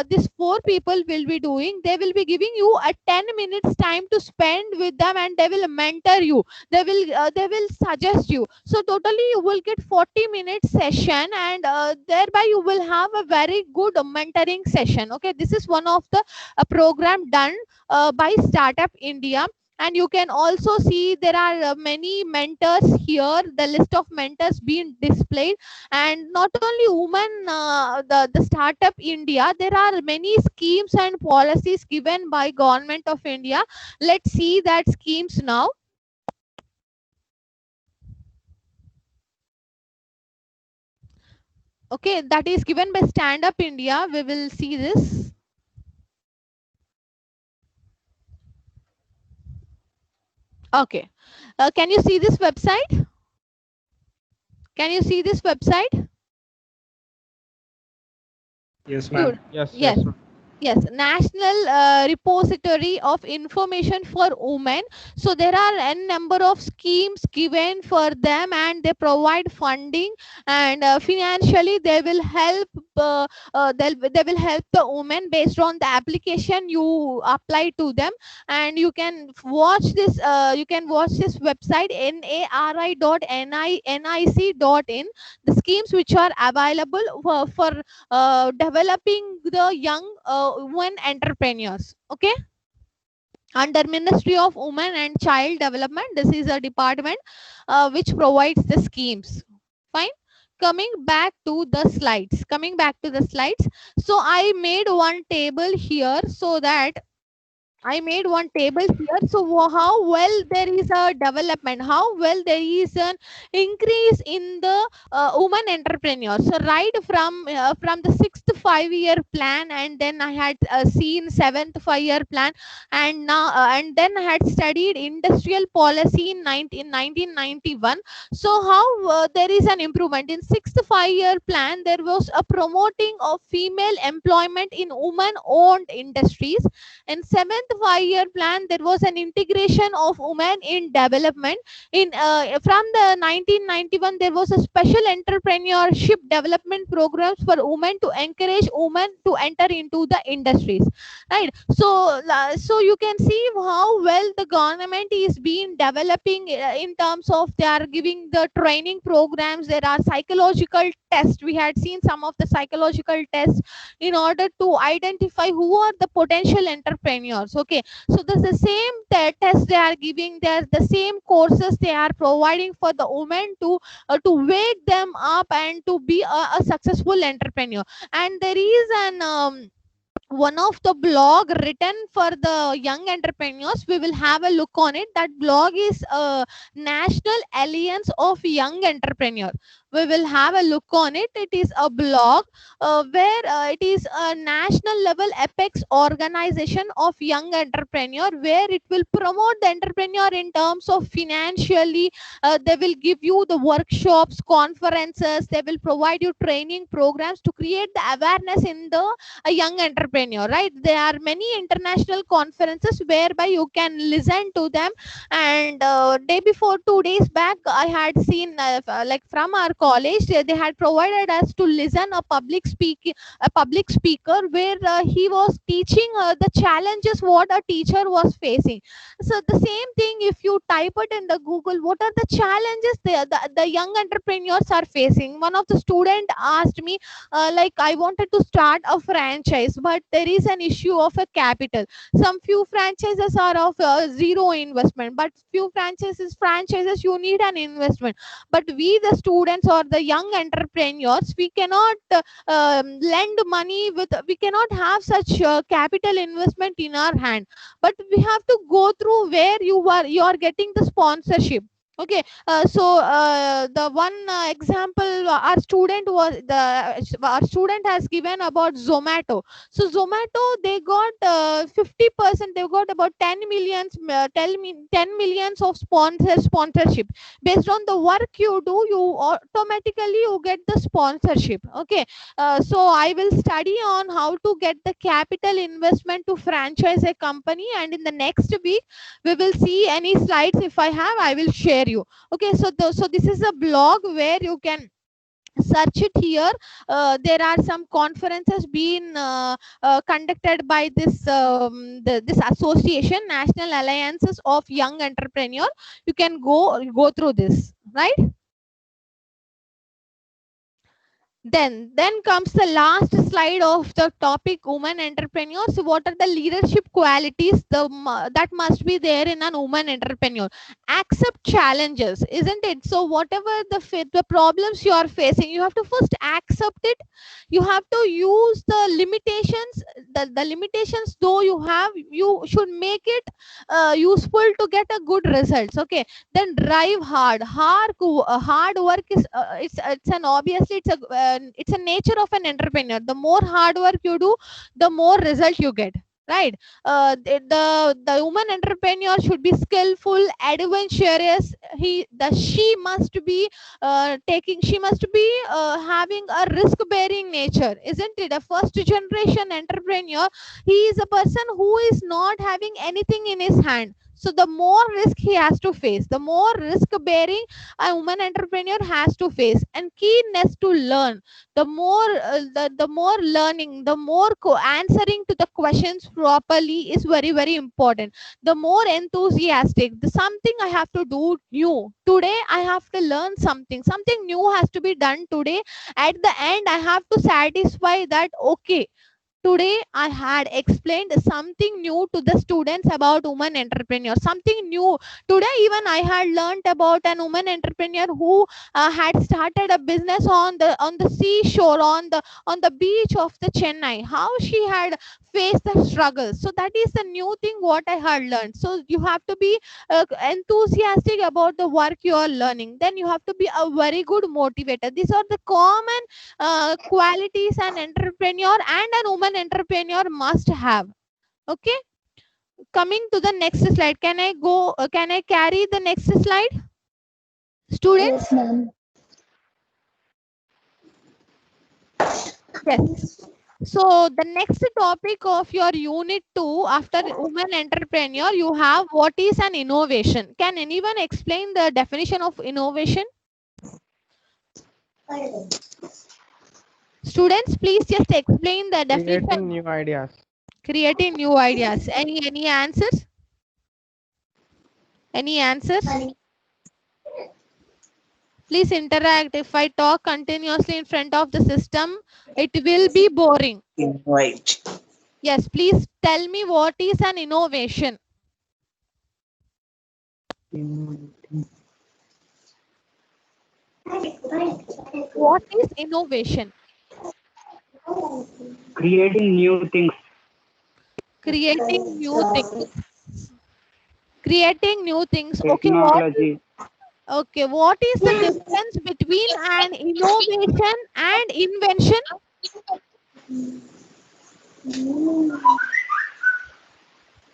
these 4 people will be doing, they will be giving you a 10 minutes time to spend with them, and they will mentor you, they will suggest you. So totally you will get 40 minutes session, and thereby you will have a very good mentoring session. Okay, this is one of the program done by Startup India. And you can also see there are many mentors here, the list of mentors being displayed. And not only women, the Startup India, there are many schemes and policies given by Government of India. Let's see that schemes now. Okay, that is given by Stand Up India. We will see this. Okay, can you see this website? Can you see this website? Yes, ma'am. Yes. Yes. Yes, National Repository of Information for Women. So there are n number of schemes given for them, and they provide funding, and financially they will help. They will help the women based on the application you apply to them, and you can watch this. You can watch this website nari.nic.in. The schemes which are available for developing the young women entrepreneurs. Okay, under Ministry of Women and Child Development, this is a department which provides the schemes. Fine. Coming back to the slides. So I made one table here, so that so how well there is a development, how well there is an increase in the women entrepreneurs. So right from the 6th 5-year plan, and then I had seen 7th 5-year plan, and now and then I had studied industrial policy in 1991. So how there is an improvement in 6th 5-year plan. There was a promoting of female employment in women owned industries. In 7th 5-year plan, there was an integration of women in development. In from the 1991, there was a special entrepreneurship development programs for women to encourage women to enter into the industries. Right. So you can see how well the government is being developing in terms of they are giving the training programs. There are psychological tests. We had seen some of the psychological tests in order to identify who are the potential entrepreneurs. Okay, so there's the same test they are giving, there's the same courses they are providing for the women to wake them up and to be a successful entrepreneur. And there is an one of the blog written for the young entrepreneurs. We will have a look on it. That blog is National Alliance of Young Entrepreneurs. we will have a look on it. It is a blog where it is a national level apex organization of young entrepreneur, where it will promote the entrepreneur in terms of financially. They will give you the workshops, conferences, they will provide you training programs to create the awareness in the a young entrepreneur, right? There are many international conferences whereby you can listen to them. And day before 2 days back, I had seen like from our college, they had provided us to listen a public speaker where he was teaching the challenges what a teacher was facing. So the same thing, if you type it in the Google, what are the challenges the young entrepreneurs are facing? One of the student asked me, like, I wanted to start a franchise, but there is an issue of a capital. Some few franchises are of zero investment, but few franchises you need an investment. But we, the students or the young entrepreneurs, we cannot lend money with, we cannot have such capital investment in our hand, but we have to go through where you are getting the sponsorship. Okay, so the one example our student has given about Zomato. So Zomato, they got 50%, they got about 10 millions, 10 millions of sponsorship. Based on the work you do, you automatically you get the sponsorship. Okay, so I will study on how to get the capital investment to franchise a company, and in the next week we will see any slides. If I have, I will share you. Okay, so so this is a blog where you can search it here. There are some conferences being conducted by this this association, National Alliances of Young Entrepreneur. You can go through this, right? Then comes the last slide of the topic, women entrepreneurs. What are the leadership qualities that must be there in an woman entrepreneur? Accept challenges, isn't it? So whatever the problems you are facing, you have to first accept it. You have to use the limitations, the limitations though you have, you should make it useful to get a good results. Okay, then drive hard work is it's an obviously it's a nature of an entrepreneur. The more hard work you do, the more result you get, right? The woman entrepreneur should be skillful, adventurous. She must be having a risk bearing nature, isn't it? A first generation entrepreneur, he is a person who is not having anything in his hand. So the more risk he has to face, the more risk bearing a woman entrepreneur has to face, and keenness to learn. The more the more learning, the more answering to the questions properly is very, very important. The more enthusiastic, something I have to do new today, I have to learn something new has to be done today. At the end, I have to satisfy that, okay, today I had explained something new to the students about woman entrepreneur, something new. Today even I had learned about an woman entrepreneur who had started a business on the seashore, on the beach of the Chennai, how she had faced the struggles. So that is the new thing what I had learned. So you have to be enthusiastic about the work you are learning. Then you have to be a very good motivator. These are the common qualities an entrepreneur and an woman entrepreneur must have. Okay, coming to the next slide. Can I carry the next slide, students? Yes, ma'am. Yes. So the next topic of your unit 2 after woman entrepreneur, you have what is an innovation. Can anyone explain the definition of innovation? Students, please just explain the definition. Creating new ideas. Creating new ideas. Any answers? Any answers? Please interact. If I talk continuously in front of the system, it will be boring. Right. Yes, please tell me what is an innovation. What is innovation? Creating new things. Creating new things. Creating new things. Okay, Technology. Okay, what is the difference between an innovation and invention?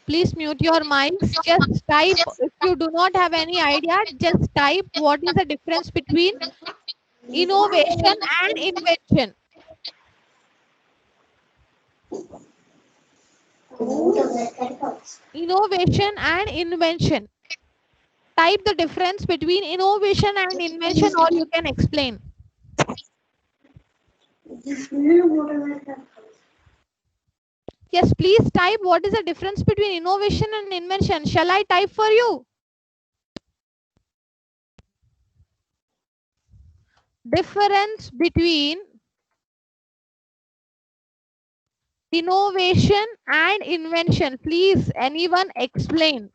Please mute your mics. Just type. If you do not have any idea, just type what is the difference between innovation and invention. Innovation and invention. Type the difference between innovation and invention, or you can explain. Yes, please type what is the difference between innovation and invention. Shall I type for you? Difference between innovation and invention. Please, anyone explain.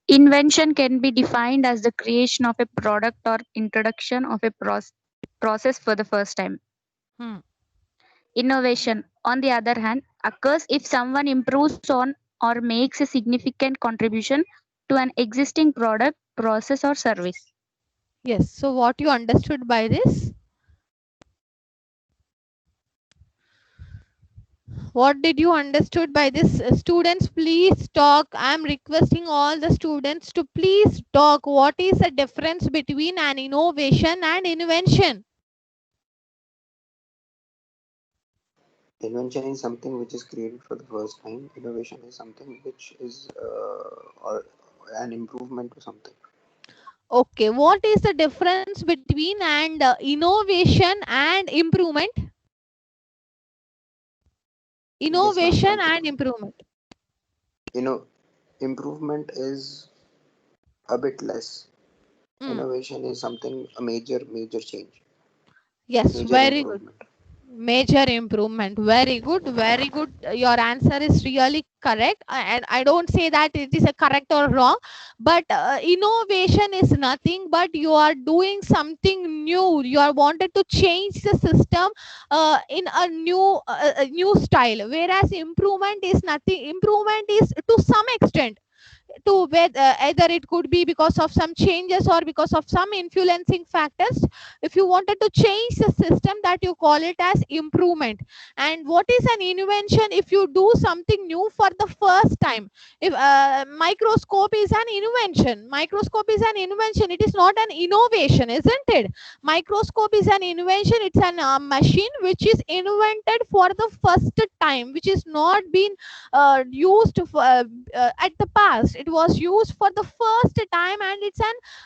Invention can be defined as the creation of a product or introduction of a process for the first time. Innovation, on the other hand, occurs if someone improves on or makes a significant contribution to an existing product, process, or service. Yes. So what you understood by this? What did you understood by this? Students, please talk. I am requesting all the students to please talk. What is the difference between an innovation and invention? Invention is something which is created for the first time. Innovation is something which is or an improvement to something. Okay, what is the difference between and innovation and improvement? Innovation and improvement. Improvement is a bit less. Innovation is something a major change. Yes, major very good. Major improvement. Very good. Very good. Your answer is really correct. And I don't say that it is a correct or wrong, but innovation is nothing but you are doing something new. You are wanted to change the system in a new style. Whereas improvement is nothing. Improvement is to some extent to where either it could be because of some changes or because of some influencing factors. If you wanted to change the system, that you call it as improvement. And what is an invention? If you do something new for the first time. If microscope is an invention, microscope is an invention, it is not an innovation, isn't it? Microscope is an invention. It's an machine which is invented for the first time, which is not been used for, at the past. It was used for the first time, and it's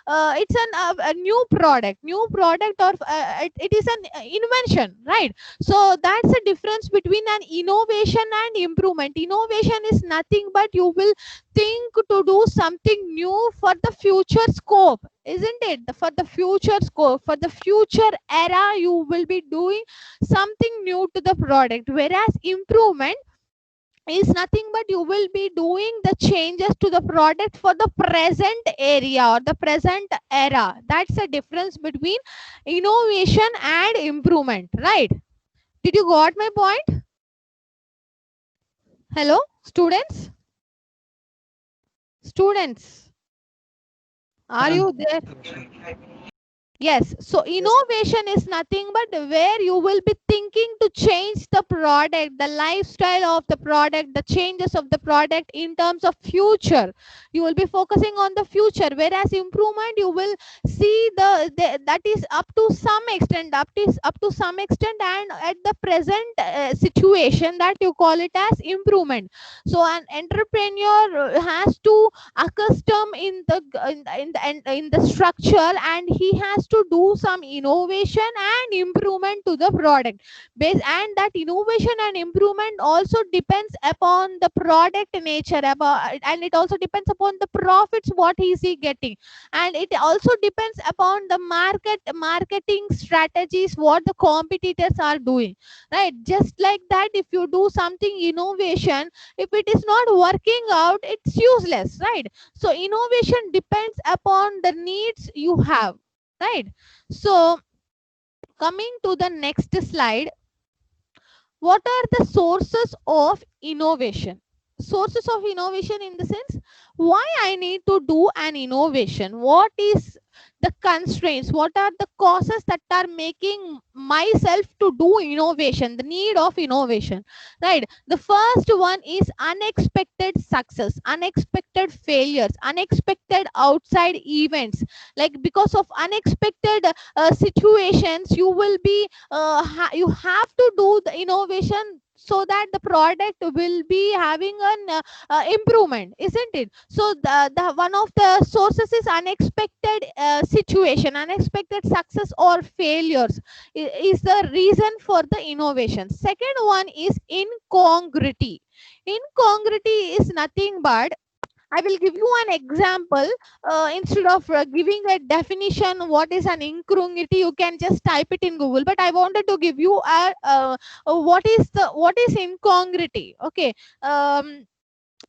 a new product or it is an invention, right? So that's the difference between an innovation and improvement. Innovation is nothing but you will think to do something new for the future scope, isn't it? For the future scope, for the future era, you will be doing something new to the product. Whereas improvement is nothing but you will be doing the changes to the product for the present area or the present era. That's the difference between innovation and improvement, right? Did you got my point? Hello, students? Students, are you there? Yes. So innovation is nothing but where you will be thinking to change the product, the lifestyle of the product, the changes of the product in terms of future. You will be focusing on the future. Whereas improvement, you will see the that is up to some extent, up to some extent, and at the present situation, that you call it as improvement. So an entrepreneur has to accustom in the structure, and he has to do some innovation and improvement to the product base. And that innovation and improvement also depends upon the product nature about, and it also depends upon the profits what is he getting, and it also depends upon the marketing strategies what the competitors are doing, right? Just like that, if you do something innovation, if it is not working out, it's useless, right? So innovation depends upon the needs you have, right? So coming to the next slide, what are the sources of innovation? sources of innovation in the sense, why I need to do an innovation, what is the constraints, what are the causes that are making myself to do innovation, the need of innovation, right? The first one is unexpected success, unexpected failures, unexpected outside events. Like because of unexpected situations, you will be you have to do the innovation so that the product will be having an improvement, isn't it? So the one of the sources is unexpected situation, unexpected success or failures is the reason for the innovation. Second one is incongruity. Incongruity is nothing but, I will give you an example. Instead of giving a definition, what is an incongruity, you can just type it in Google. But I wanted to give you what is incongruity. Okay.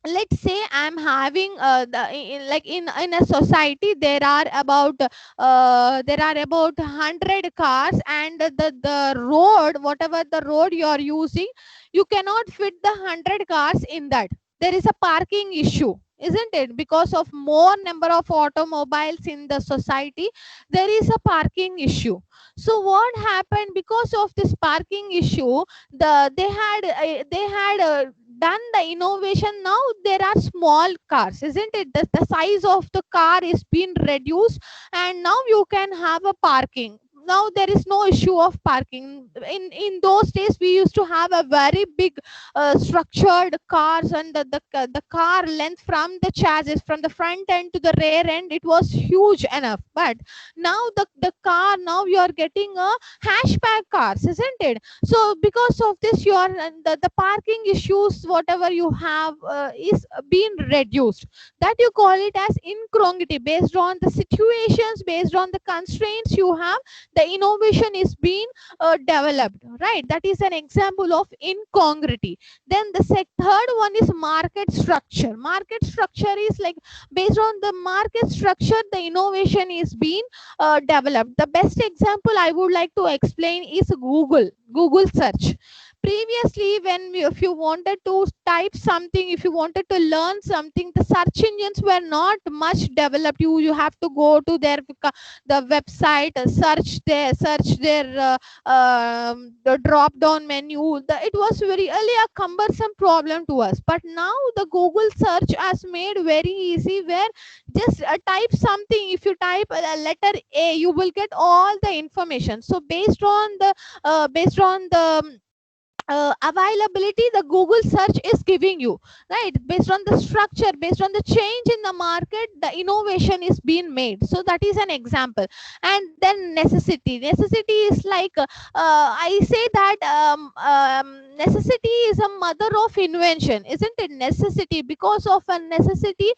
Let's say I'm having like in a society there are about 100 cars, and the road, whatever the road you are using, you cannot fit the 100 cars in that. There is a parking issue, isn't it? Because of more number of automobiles in the society, there is a parking issue. So what happened? Because of this parking issue, they had done the innovation. Now there are small cars, isn't it? The size of the car is being reduced, and now you can have a parking. Now there is no issue of parking. In those days, we used to have a very big structured cars, and the car length from the chassis, from the front end to the rear end, it was huge enough. But now the car, now you are getting a hatchback cars, isn't it? So because of this, you are the parking issues, whatever you have is being reduced. That you call it as incongruity. Based on the situations, based on the constraints you have, the innovation is being developed, right? That is an example of incongruity. Then the third one is market structure. Market structure is like, based on the market structure, the innovation is being developed. The best example I would like to explain is Google search. Previously, if you wanted to type something, if you wanted to learn something, the search engines were not much developed. You have to go to the website, search their the drop down menu. It was very early a cumbersome problem to us, but now the Google search has made very easy, where just type something. If you type a letter A, you will get all the information. So based on the availability, the Google search is giving you, right? Based on the structure, based on the change in the market, the innovation is being made. So that is an example. And then necessity is like, I say that necessity is a mother of invention, isn't it? Necessity, because of a necessity,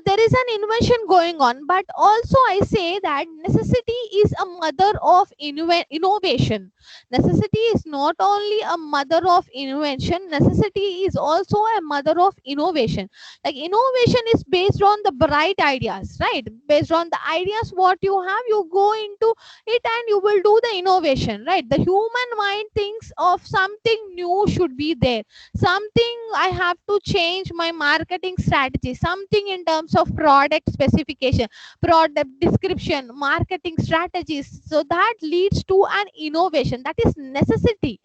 there is an invention going on. But also I say that necessity is a mother of innovation. Necessity is not only a mother of invention, necessity is also a mother of innovation. Like innovation is based on the bright ideas, right? Based on the ideas what you have, you go into it and you will do the innovation, right? The human mind thinks of something new should be there, something I have to change my marketing strategy, something in terms of product specification, product description, marketing strategies. So that leads to an innovation. That is necessity.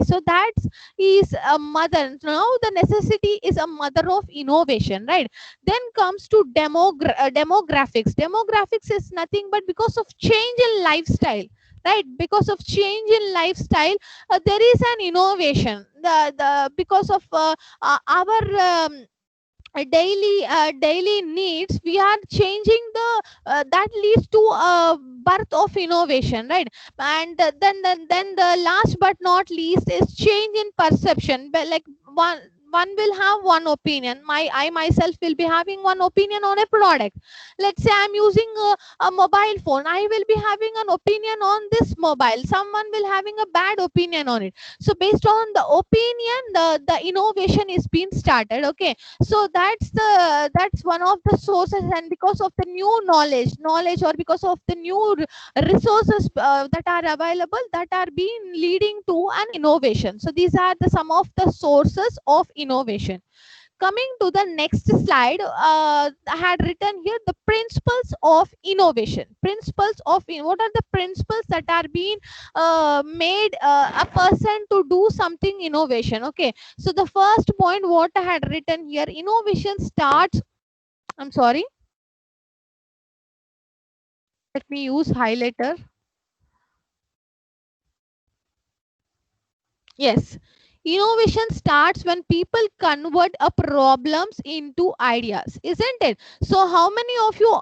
So that is a mother. Now the necessity is a mother of innovation, right? Then comes to demographics. Demographics is nothing but because of change in lifestyle, right? Because of change in lifestyle, there is an innovation. The because of our daily needs, we are changing that leads to a birth of innovation, right? And then the last but not least is change in perception. But like one will have one opinion. I myself will be having one opinion on a product. Let's say I'm using a mobile phone, I will be having an opinion on this mobile, someone will having a bad opinion on it. So based on the opinion, the innovation is being started. Okay, so that's one of the sources. And because of the new knowledge, or because of the new resources that are available, that are being leading to an innovation. So these are some of the sources of innovation. coming to the next slide, I had written here the principles of innovation. What are the principles that are being made a person to do something innovation? Okay, so the first point what I had written here, innovation starts, I'm sorry, let me use highlighter. Yes, innovation starts when people convert a problems into ideas, isn't it? So how many of you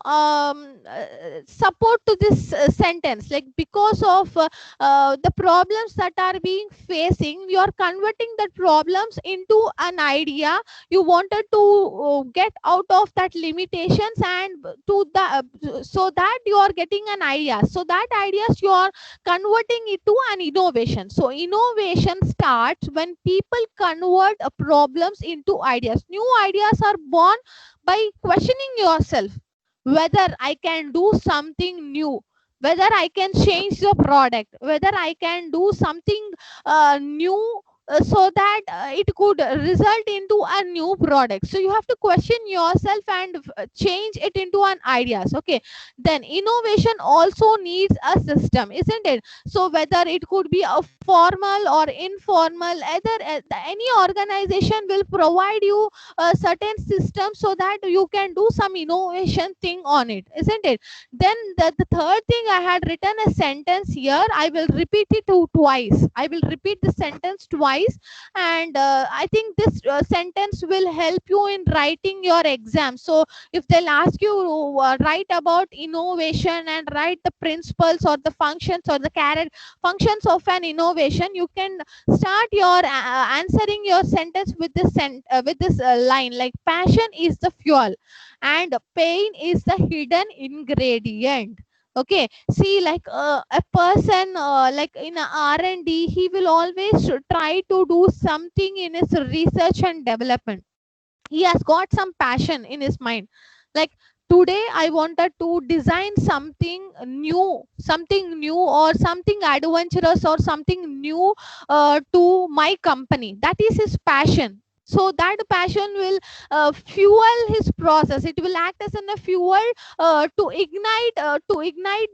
support to this sentence, like because of the problems that are being facing, you are converting the problems into an idea. You wanted to get out of that limitations and to the so that you are getting an idea, so that ideas you are converting it to an innovation. So innovation starts when people convert problems into ideas. New ideas are born by questioning yourself whether I can do something new, whether I can change the product, whether I can do something new, so that it could result into a new product. So you have to question yourself and change it into an ideas. Okay, then innovation also needs a system, isn't it? So whether it could be a formal or informal, either any organization will provide you a certain system so that you can do some innovation thing on it, isn't it? Then the third thing, I had written a sentence here. I will repeat it twice. I will repeat the sentence twice, and I think this sentence will help you in writing your exam. So if they'll ask you write about innovation and write the principles or the functions or the functions of an innovation, you can start your answering your sentence with this line, like passion is the fuel and pain is the hidden ingredient. Okay, see, like a person like in a R&D, he will always try to do something in his research and development. He has got some passion in his mind, like today I wanted to design something new or something adventurous or something new to my company. That is his passion. So that passion will fuel his process. It will act as a fuel to ignite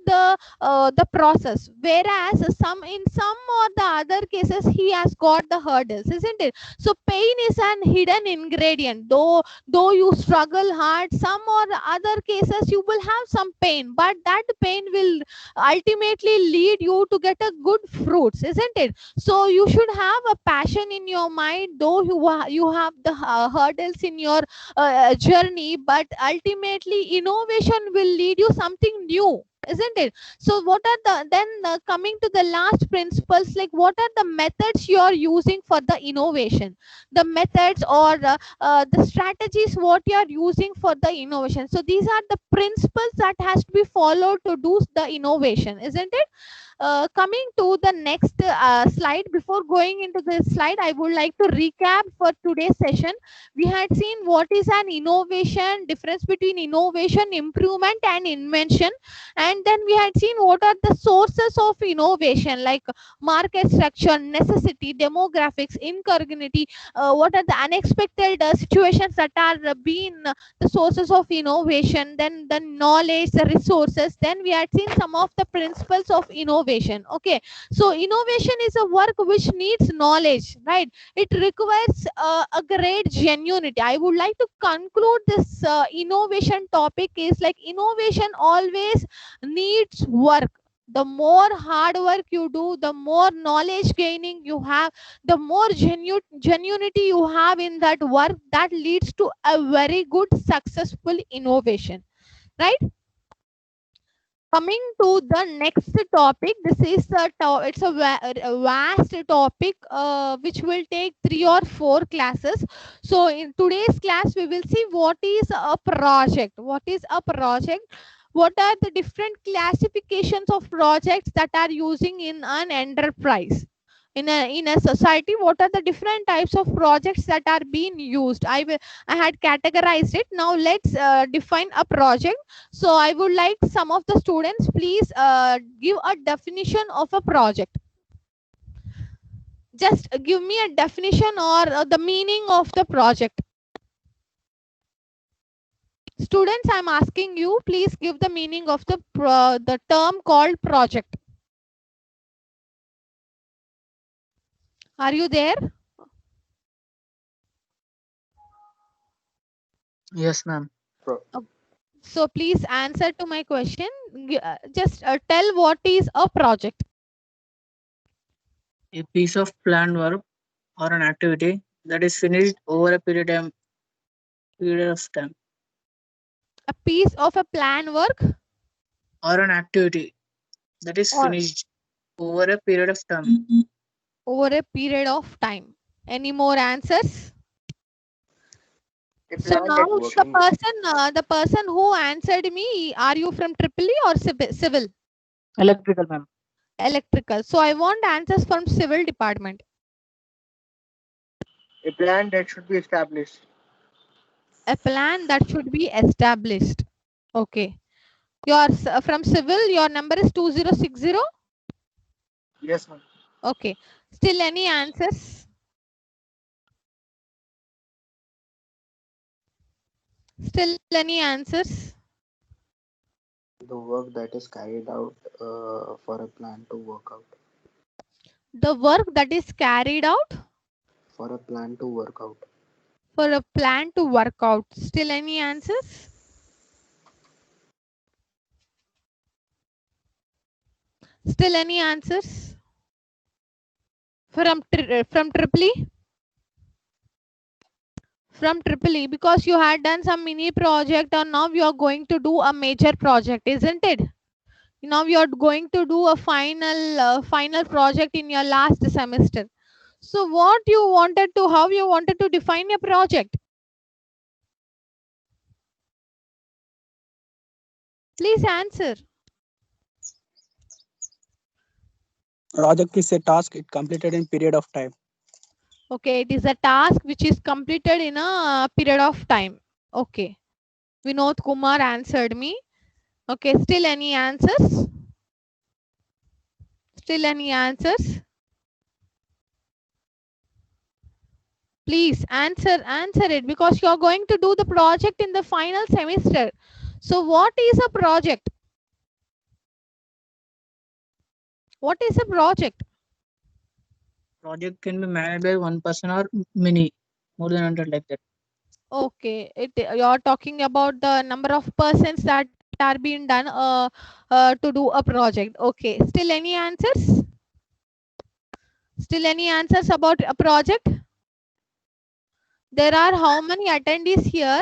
the process. Whereas in some or the other cases, he has got the hurdles, isn't it? So pain is an hidden ingredient. Though you struggle hard, some or other cases you will have some pain, but that pain will ultimately lead you to get a good fruits, isn't it? So you should have a passion in your mind, though you have the hurdles in your journey, but ultimately innovation will lead you something new, isn't it? So what are the then coming to the last principles, like what are the methods you are using for the innovation, the methods or the strategies what you are using for the innovation. So these are the principles that has to be followed to do the innovation, isn't it? Coming to the next slide, before going into this slide, I would like to recap for today's session. We had seen what is an innovation, difference between innovation, improvement and invention, and then we had seen what are the sources of innovation, like market structure, necessity, demographics, incongruity, what are the unexpected situations that are being the sources of innovation, then the knowledge, the resources. Then we had seen some of the principles of innovation. Okay, so innovation is a work which needs knowledge, right? It requires a great genuinity. I would like to conclude this innovation topic is like innovation always needs work. The more hard work you do, the more knowledge gaining you have, the more genuinity you have in that work, that leads to a very good successful innovation, right? Coming to the next topic, this is it's a vast topic which will take 3 or 4 classes. So in today's class, we will see what is a project. What is a project? What are the different classifications of projects that are using in an enterprise? In a society, what are the different types of projects that are being used? I had categorized it. Now let's define a project. So I would like some of the students, please give a definition of a project. Just give me a definition or the meaning of the project. Students, I'm asking you, please give the meaning of the term called project. Are you there? Yes, ma'am. So please answer to my question. Just tell what is a project. A piece of planned work or an activity that is finished over a period of time. A piece of a plan work Or an activity that is or finished over a period of time. over a period of time. Any more answers? A So plan now that working. the person who answered me, are you from Triple E or civil? Electrical, ma'am. Electrical. So I want answers from civil department. A plan that should be established. A plan that should be established. Okay. Your from civil, your number is 2060. Yes, ma'am. Okay. Still any answers? Still any answers? The work that is carried out for a plan to work out. The work that is carried out For a plan to work out. for a plan to work out. Still any answers? Still any answers? From Triple E? From Triple E, because you had done some mini project and now you are going to do a major project, isn't it? Now you are going to do a final project in your last semester. So what you wanted to, how you wanted to define a project? Please answer. Project is a task it completed in period of time. Okay, it is a task which is completed in a period of time. Okay. Vinod Kumar answered me. Okay, still any answers? Still any answers? Please answer it, because you are going to do the project in the final semester. So what is a project? What is a project? Project can be managed by one person or many, more than 100 like that. Okay, you are talking about the number of persons that are being done to do a project. Okay, still any answers? Still any answers about a project? There are how many attendees here?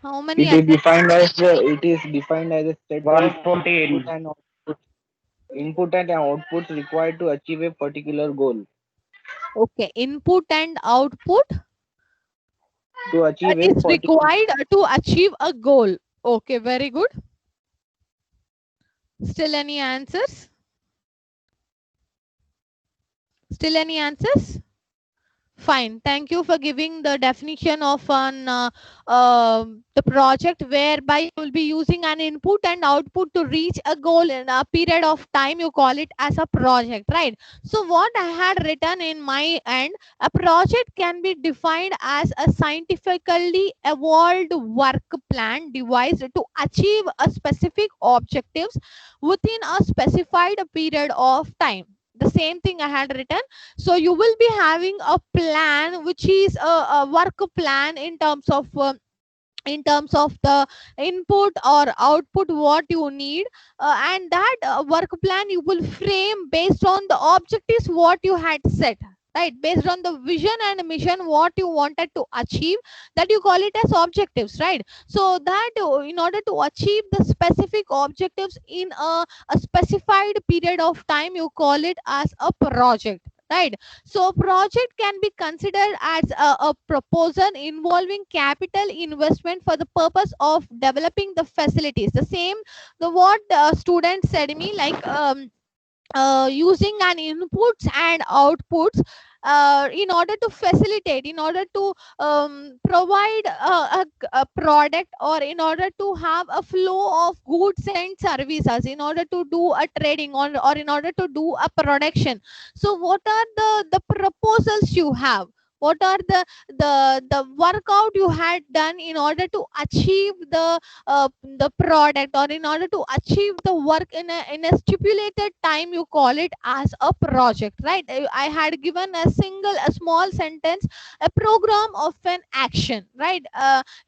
How many It is attendees? defined as a set of 114. input and outputs required to achieve a particular goal. Okay, input and output To achieve a is particular required to achieve a goal. Okay, very good. Still any answers? Still any answers? Fine. Thank you for giving the definition of the project, whereby you will be using an input and output to reach a goal in a period of time. You call it as a project, right? So what I had written in my end, a project can be defined as a scientifically evolved work plan devised to achieve a specific objectives within a specified period of time. The same thing I had written. So you will be having a plan which is a work plan in terms of the input or output what you need, and that work plan you will frame based on the objectives what you had set, right? Based on the vision and mission what you wanted to achieve, that you call it as objectives, right? So that in order to achieve the specific objectives in a specified period of time, you call it as a project, right? So project can be considered as a proposal involving capital investment for the purpose of developing the facilities. The same, the what students said me, like using an inputs and outputs in order to facilitate, in order to provide a product, or in order to have a flow of goods and services, in order to do a trading, or in order to do a production. So what are the proposals you have? What are the workout you had done in order to achieve the product, or in order to achieve the work in a stipulated time. You call it as a project, right? I had given a small sentence, a program of an action, right?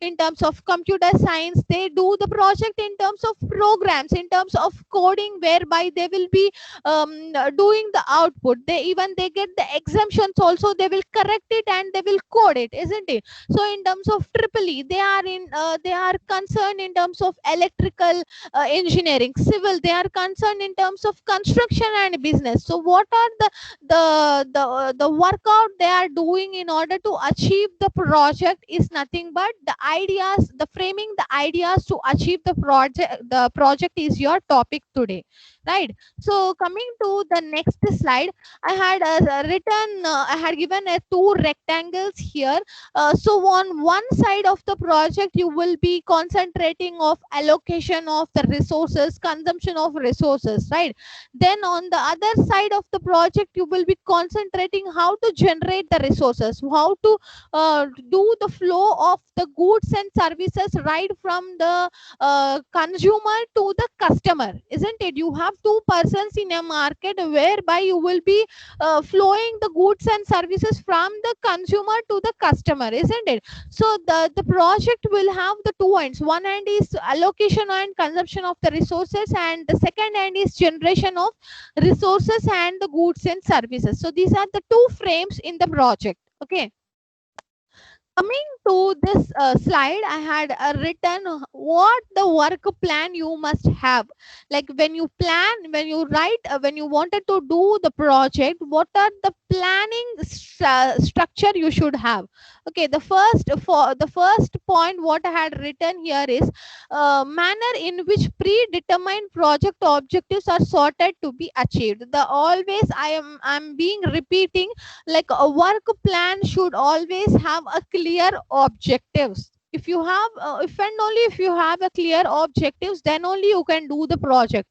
In terms of computer science, they do the project in terms of programs, in terms of coding, whereby they will be doing the output. They get the exemptions also, they will correct it and they will code it, isn't it? So in terms of triple E, they are concerned in terms of electrical engineering, civil, they are concerned in terms of construction and business. So what are the workout they are doing in order to achieve the project is nothing but the ideas, the framing the ideas to achieve the project. The project is your topic today, right? So coming to the next slide, I had I had given two rectangles here. So on one side of the project, you will be concentrating of allocation of the resources, consumption of resources, right? Then on the other side of the project, you will be concentrating how to generate the resources, how to do the flow of the goods and services right from the consumer to the customer, isn't it? You have two persons in a market whereby you will be flowing the goods and services from the consumer to the customer, isn't it? So the project will have the two ends. One end is allocation and consumption of the resources, and the second end is generation of resources and the goods and services. So these are the two frames in the project. Okay. Coming to this slide, I had written what the work plan you must have. Like when you plan, when you write, when you wanted to do the project, what are the planning structure you should have? Okay, the first point what I had written here is manner in which predetermined project objectives are sorted to be achieved. The always I'm being repeating, like a work plan should always have a clear objectives. If you have if and only if you have a clear objectives, then only you can do the project.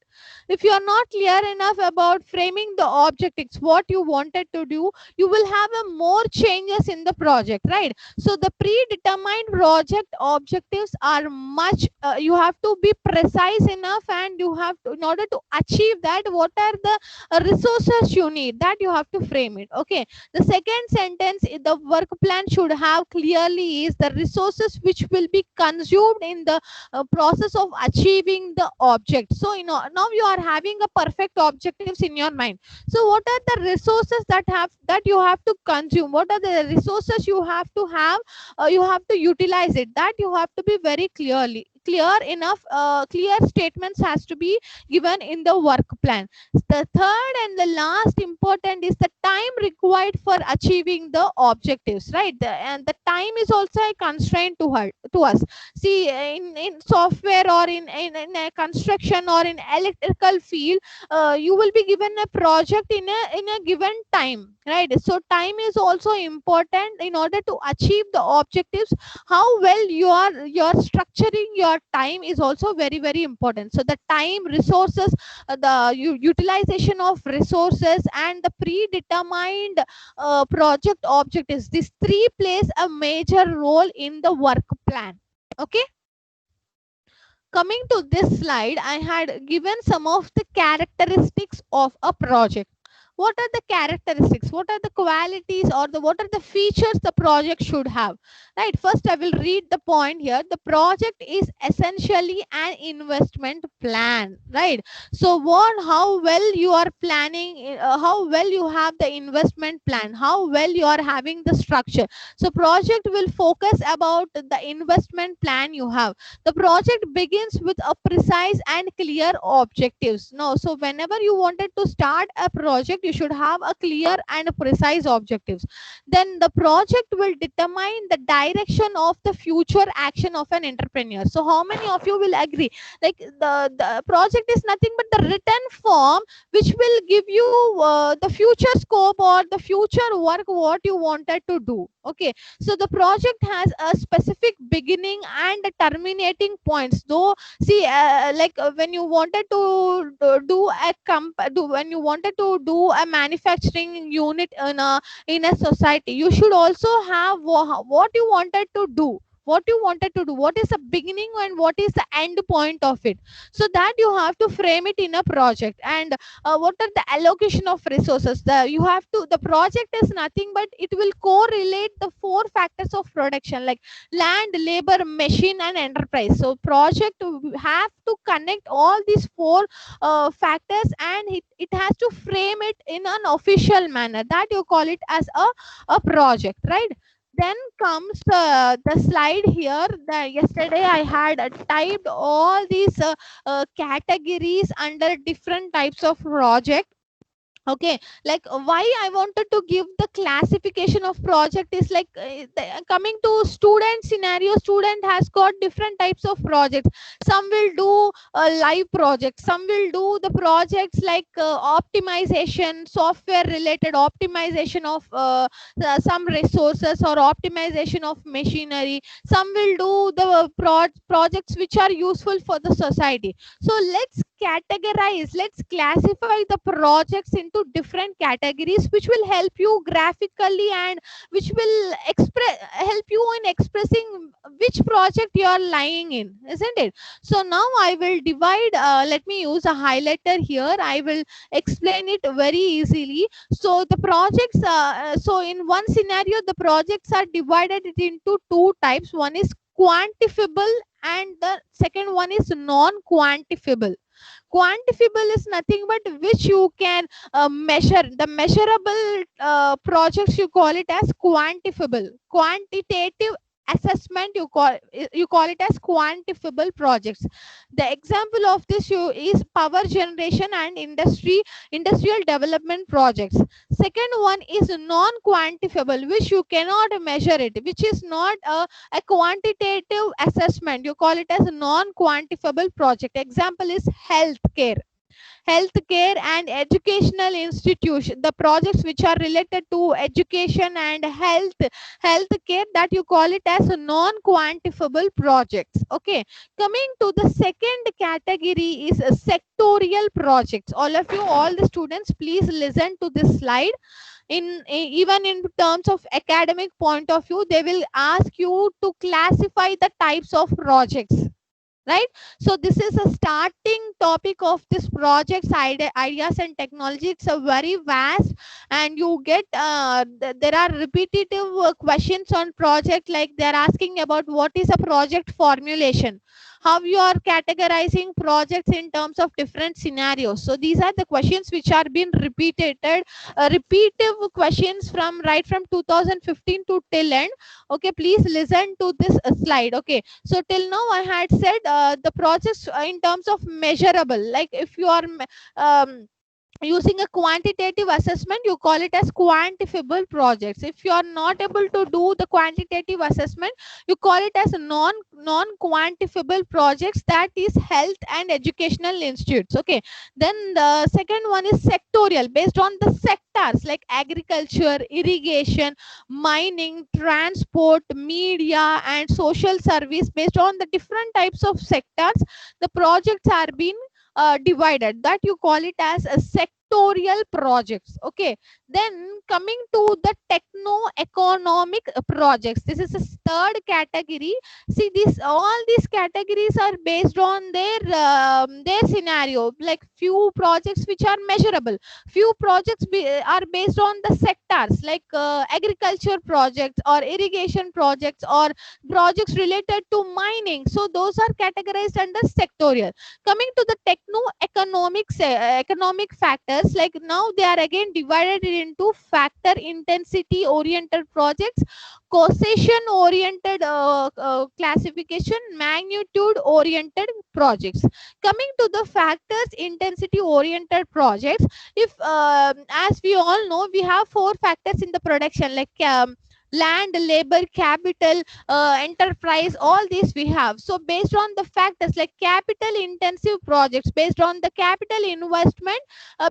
If you are not clear enough about framing the objectives, what you wanted to do, you will have a more changes in the project, right? So the predetermined project objectives are much you have to be precise enough, and you have to, in order to achieve that, what are the resources you need, that you have to frame it. Okay, the second sentence, the work plan should have clearly is the resources which will be consumed in the process of achieving the object. So you know, now you are having a perfect objectives in your mind. So what are the resources that you have to consume? What are the resources you have to have? You have to utilize it. That you have to be very clear enough. Clear statements has to be given in the work plan. The third and the last important is the time required for achieving the objectives, right? And the time is also a constraint to us. See, in software or in a construction or in electrical field, you will be given a project in a given time, right? So time is also important in order to achieve the objectives. How well you are structuring your time is also very, very important. So the time, resources, the utilization of resources, and the predetermined project objectives, these three plays a major role in the work plan. Okay. Coming to this slide, I had given some of the characteristics of a project. What are the characteristics? What are the qualities, or what are the features the project should have? Right. First, I will read the point here. The project is essentially an investment plan. Right. So, how well you are planning, how well you have the investment plan, how well you are having the structure. So, project will focus about the investment plan you have. The project begins with a precise and clear objectives. No, so whenever you wanted to start a project, you should have a clear and precise objectives. Then the project will determine the direction of the future action of an entrepreneur. So how many of you will agree? Like the project is nothing but the written form which will give you the future scope or the future work what you wanted to do. Okay, so the project has a specific beginning and terminating points. Though, see, when you wanted to when you wanted to do a manufacturing unit in a society, you should also have what you wanted to do, what is the beginning and what is the end point of it, so that you have to frame it in a project. And what are the allocation of resources, the project is nothing but it will correlate the 4 factors of production, like land, labor, machine and enterprise. So project have to connect all these 4 factors, and it has to frame it in an official manner, that you call it as a project, right? Then comes the slide here that yesterday I had typed all these categories under different types of project. Okay, like why I wanted to give the classification of project is like coming to student scenario, student has got different types of projects. Some will do live projects, some will do the projects like optimization, software related optimization of some resources or optimization of machinery. Some will do the projects which are useful for the society. So let's categorize, let's classify the projects into different categories, which will help you graphically and which will help you in expressing which project you are lying in, isn't it? So now I will divide, let me use a highlighter here, I will explain it very easily. So the projects, so in one scenario the projects are divided into 2 types. One is quantifiable and the second one is non-quantifiable. Quantifiable is nothing but which you can measure, the measurable projects, you call it as quantifiable. Quantitative assessment, you call it as quantifiable projects. The example of this is power generation and industrial development projects. Second one is non-quantifiable, which you cannot measure it, which is not a quantitative assessment, you call it as a non-quantifiable project. Example is healthcare and educational institution, the projects which are related to education and healthcare, that you call it as a non-quantifiable projects. Okay, coming to the second category is sectorial projects. All of you, all the students, please listen to this slide. Even in terms of academic point of view, they will ask you to classify the types of projects, right? So this is a starting topic of this project's ideas and technology. It's a very vast, and you get there are repetitive questions on project, like they're asking about what is a project formulation, how you are categorizing projects in terms of different scenarios. So these are the questions which are being repeated, repetitive questions from right from 2015 to till end. Okay, please listen to this slide. Okay, so till now I had said the projects in terms of measurable, like if you are using a quantitative assessment, you call it as quantifiable projects. If you are not able to do the quantitative assessment, you call it as non-quantifiable projects, that is health and educational institutes. Okay, then the second one is sectorial, based on the sectors like agriculture, irrigation, mining, transport, media and social service. Based on the different types of sectors, the projects are being divided, that you call it as a sectorial projects. Okay, then coming to the techno-economic projects, this is a third category. See, all these categories are based on their scenario, like few projects which are measurable, few projects are based on the sectors like agriculture projects or irrigation projects or projects related to mining. So those are categorized under sectorial. Coming to the economic factors, like now they are again divided into factor intensity oriented projects, causation oriented classification, magnitude oriented projects. Coming to the factors intensity oriented projects, if as we all know, we have 4 factors in the production, like land, labor, capital, enterprise, all these we have. So based on the factors like capital intensive projects, based on the capital investment,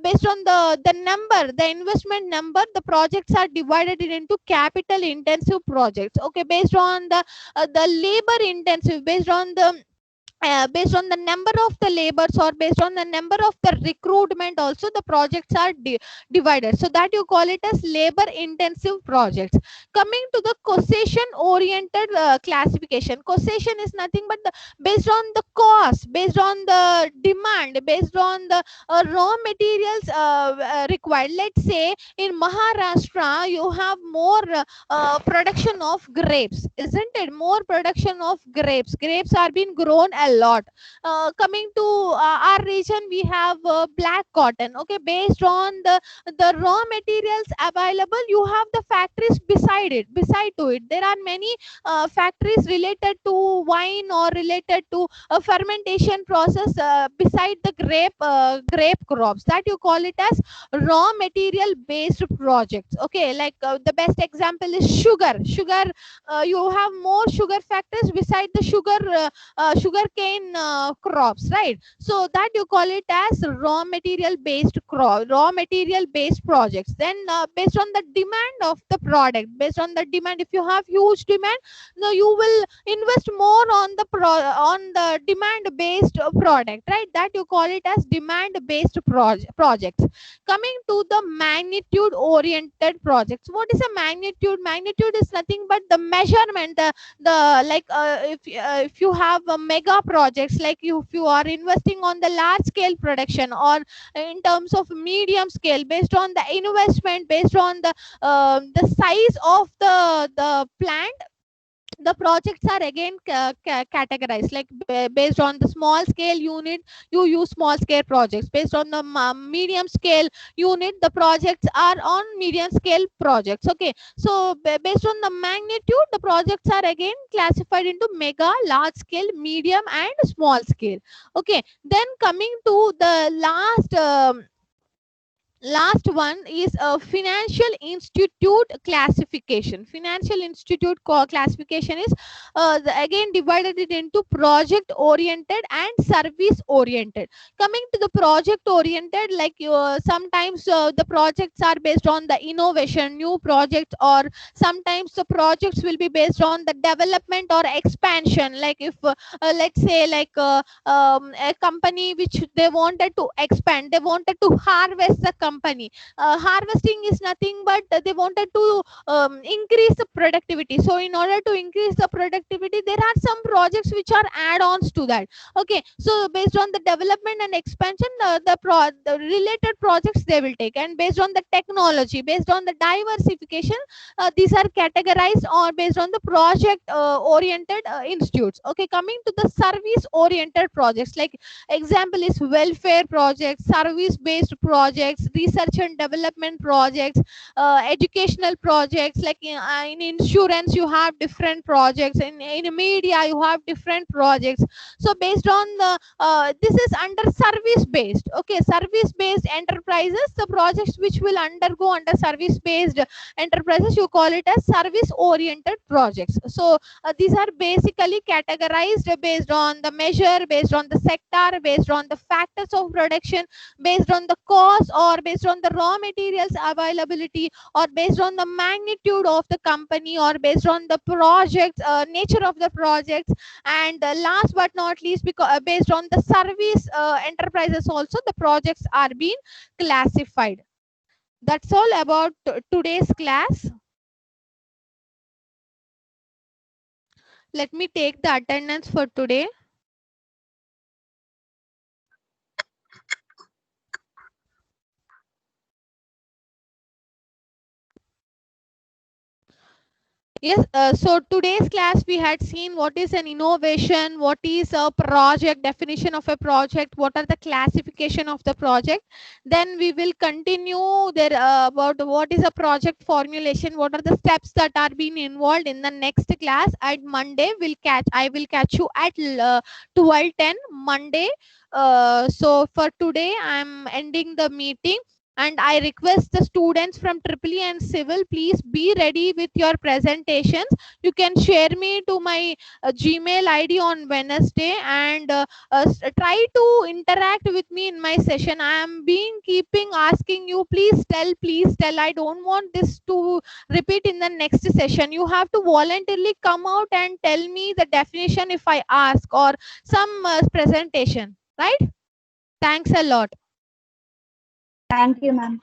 based on the investment number, the projects are divided into capital intensive projects. Okay, based on the labor intensive, based on the based on the number of the labors or based on the number of the recruitment also the projects are divided, so that you call it as labor intensive projects. Coming to the causation oriented classification, causation is nothing but the based on the cost, based on the demand, based on the raw materials required. Let's say in Maharashtra you have more production of grapes, isn't it? More production of grapes are being grown a lot. Coming to our region, we have black cotton. Okay, based on the raw materials available, you have the factories beside to it. There are many factories related to wine or related to a fermentation process beside the grape crops, that you call it as raw material based projects. Okay, like the best example is sugar. You have more sugar factories beside the sugar cane crops, right? So that you call it as raw material based projects. Then based on the demand of the product, based on the demand, if you have huge demand, now you will invest more on the demand based product, right? That you call it as demand based projects. Coming to the magnitude oriented projects, what is a magnitude is nothing but the measurement, the like if you have a mega projects, like if you are investing on the large scale production, or in terms of medium scale, based on the investment, based on the size of the plant, the projects are again categorized, like based on the small scale unit you use small scale projects, based on the medium scale unit the projects are on medium scale projects. Okay, so based on the magnitude the projects are again classified into mega, large scale, medium and small scale. Okay, then coming to the last one is a financial institute classification. Financial institute classification is again divided it into project oriented and service oriented. Coming to the project oriented, like sometimes the projects are based on the innovation, new projects, or sometimes the projects will be based on the development or expansion. Like if let's say like a company which they wanted to expand, they wanted to harvest the company. Harvesting is nothing but they wanted to increase the productivity. So in order to increase the productivity, there are some projects which are add-ons to that. Okay, so based on the development and expansion, the related projects they will take, and based on the technology, based on the diversification, these are categorized or based on the project oriented institutes. Okay, coming to the service oriented projects, like example is welfare projects, service based projects, research and development projects, educational projects. Like in insurance you have different projects, in media you have different projects. So based on the this is under service based. Okay, service based enterprises, the projects which will undergo under service based enterprises, you call it as service oriented projects. So these are basically categorized based on the measure, based on the sector, based on the factors of production, based on the cost, or based on the raw materials availability, or based on the magnitude of the company, or based on the projects nature of the projects, and last but not least, because based on the service enterprises also the projects are being classified. That's all about today's class. Let me take the attendance for today. Yes, so today's class we had seen what is an innovation, what is a project, definition of a project, what are the classification of the project. Then we will continue there about what is a project formulation, what are the steps that are being involved in the next class. At Monday I will catch you at 12:10 Monday. So for today I'm ending the meeting. And I request the students from EEE and Civil, please be ready with your presentations. You can share me to my Gmail ID on Wednesday, and try to interact with me in my session. I am keeping asking you, please tell, please tell. I don't want this to repeat in the next session. You have to voluntarily come out and tell me the definition if I ask, or some presentation, right? Thanks a lot. Thank you, ma'am.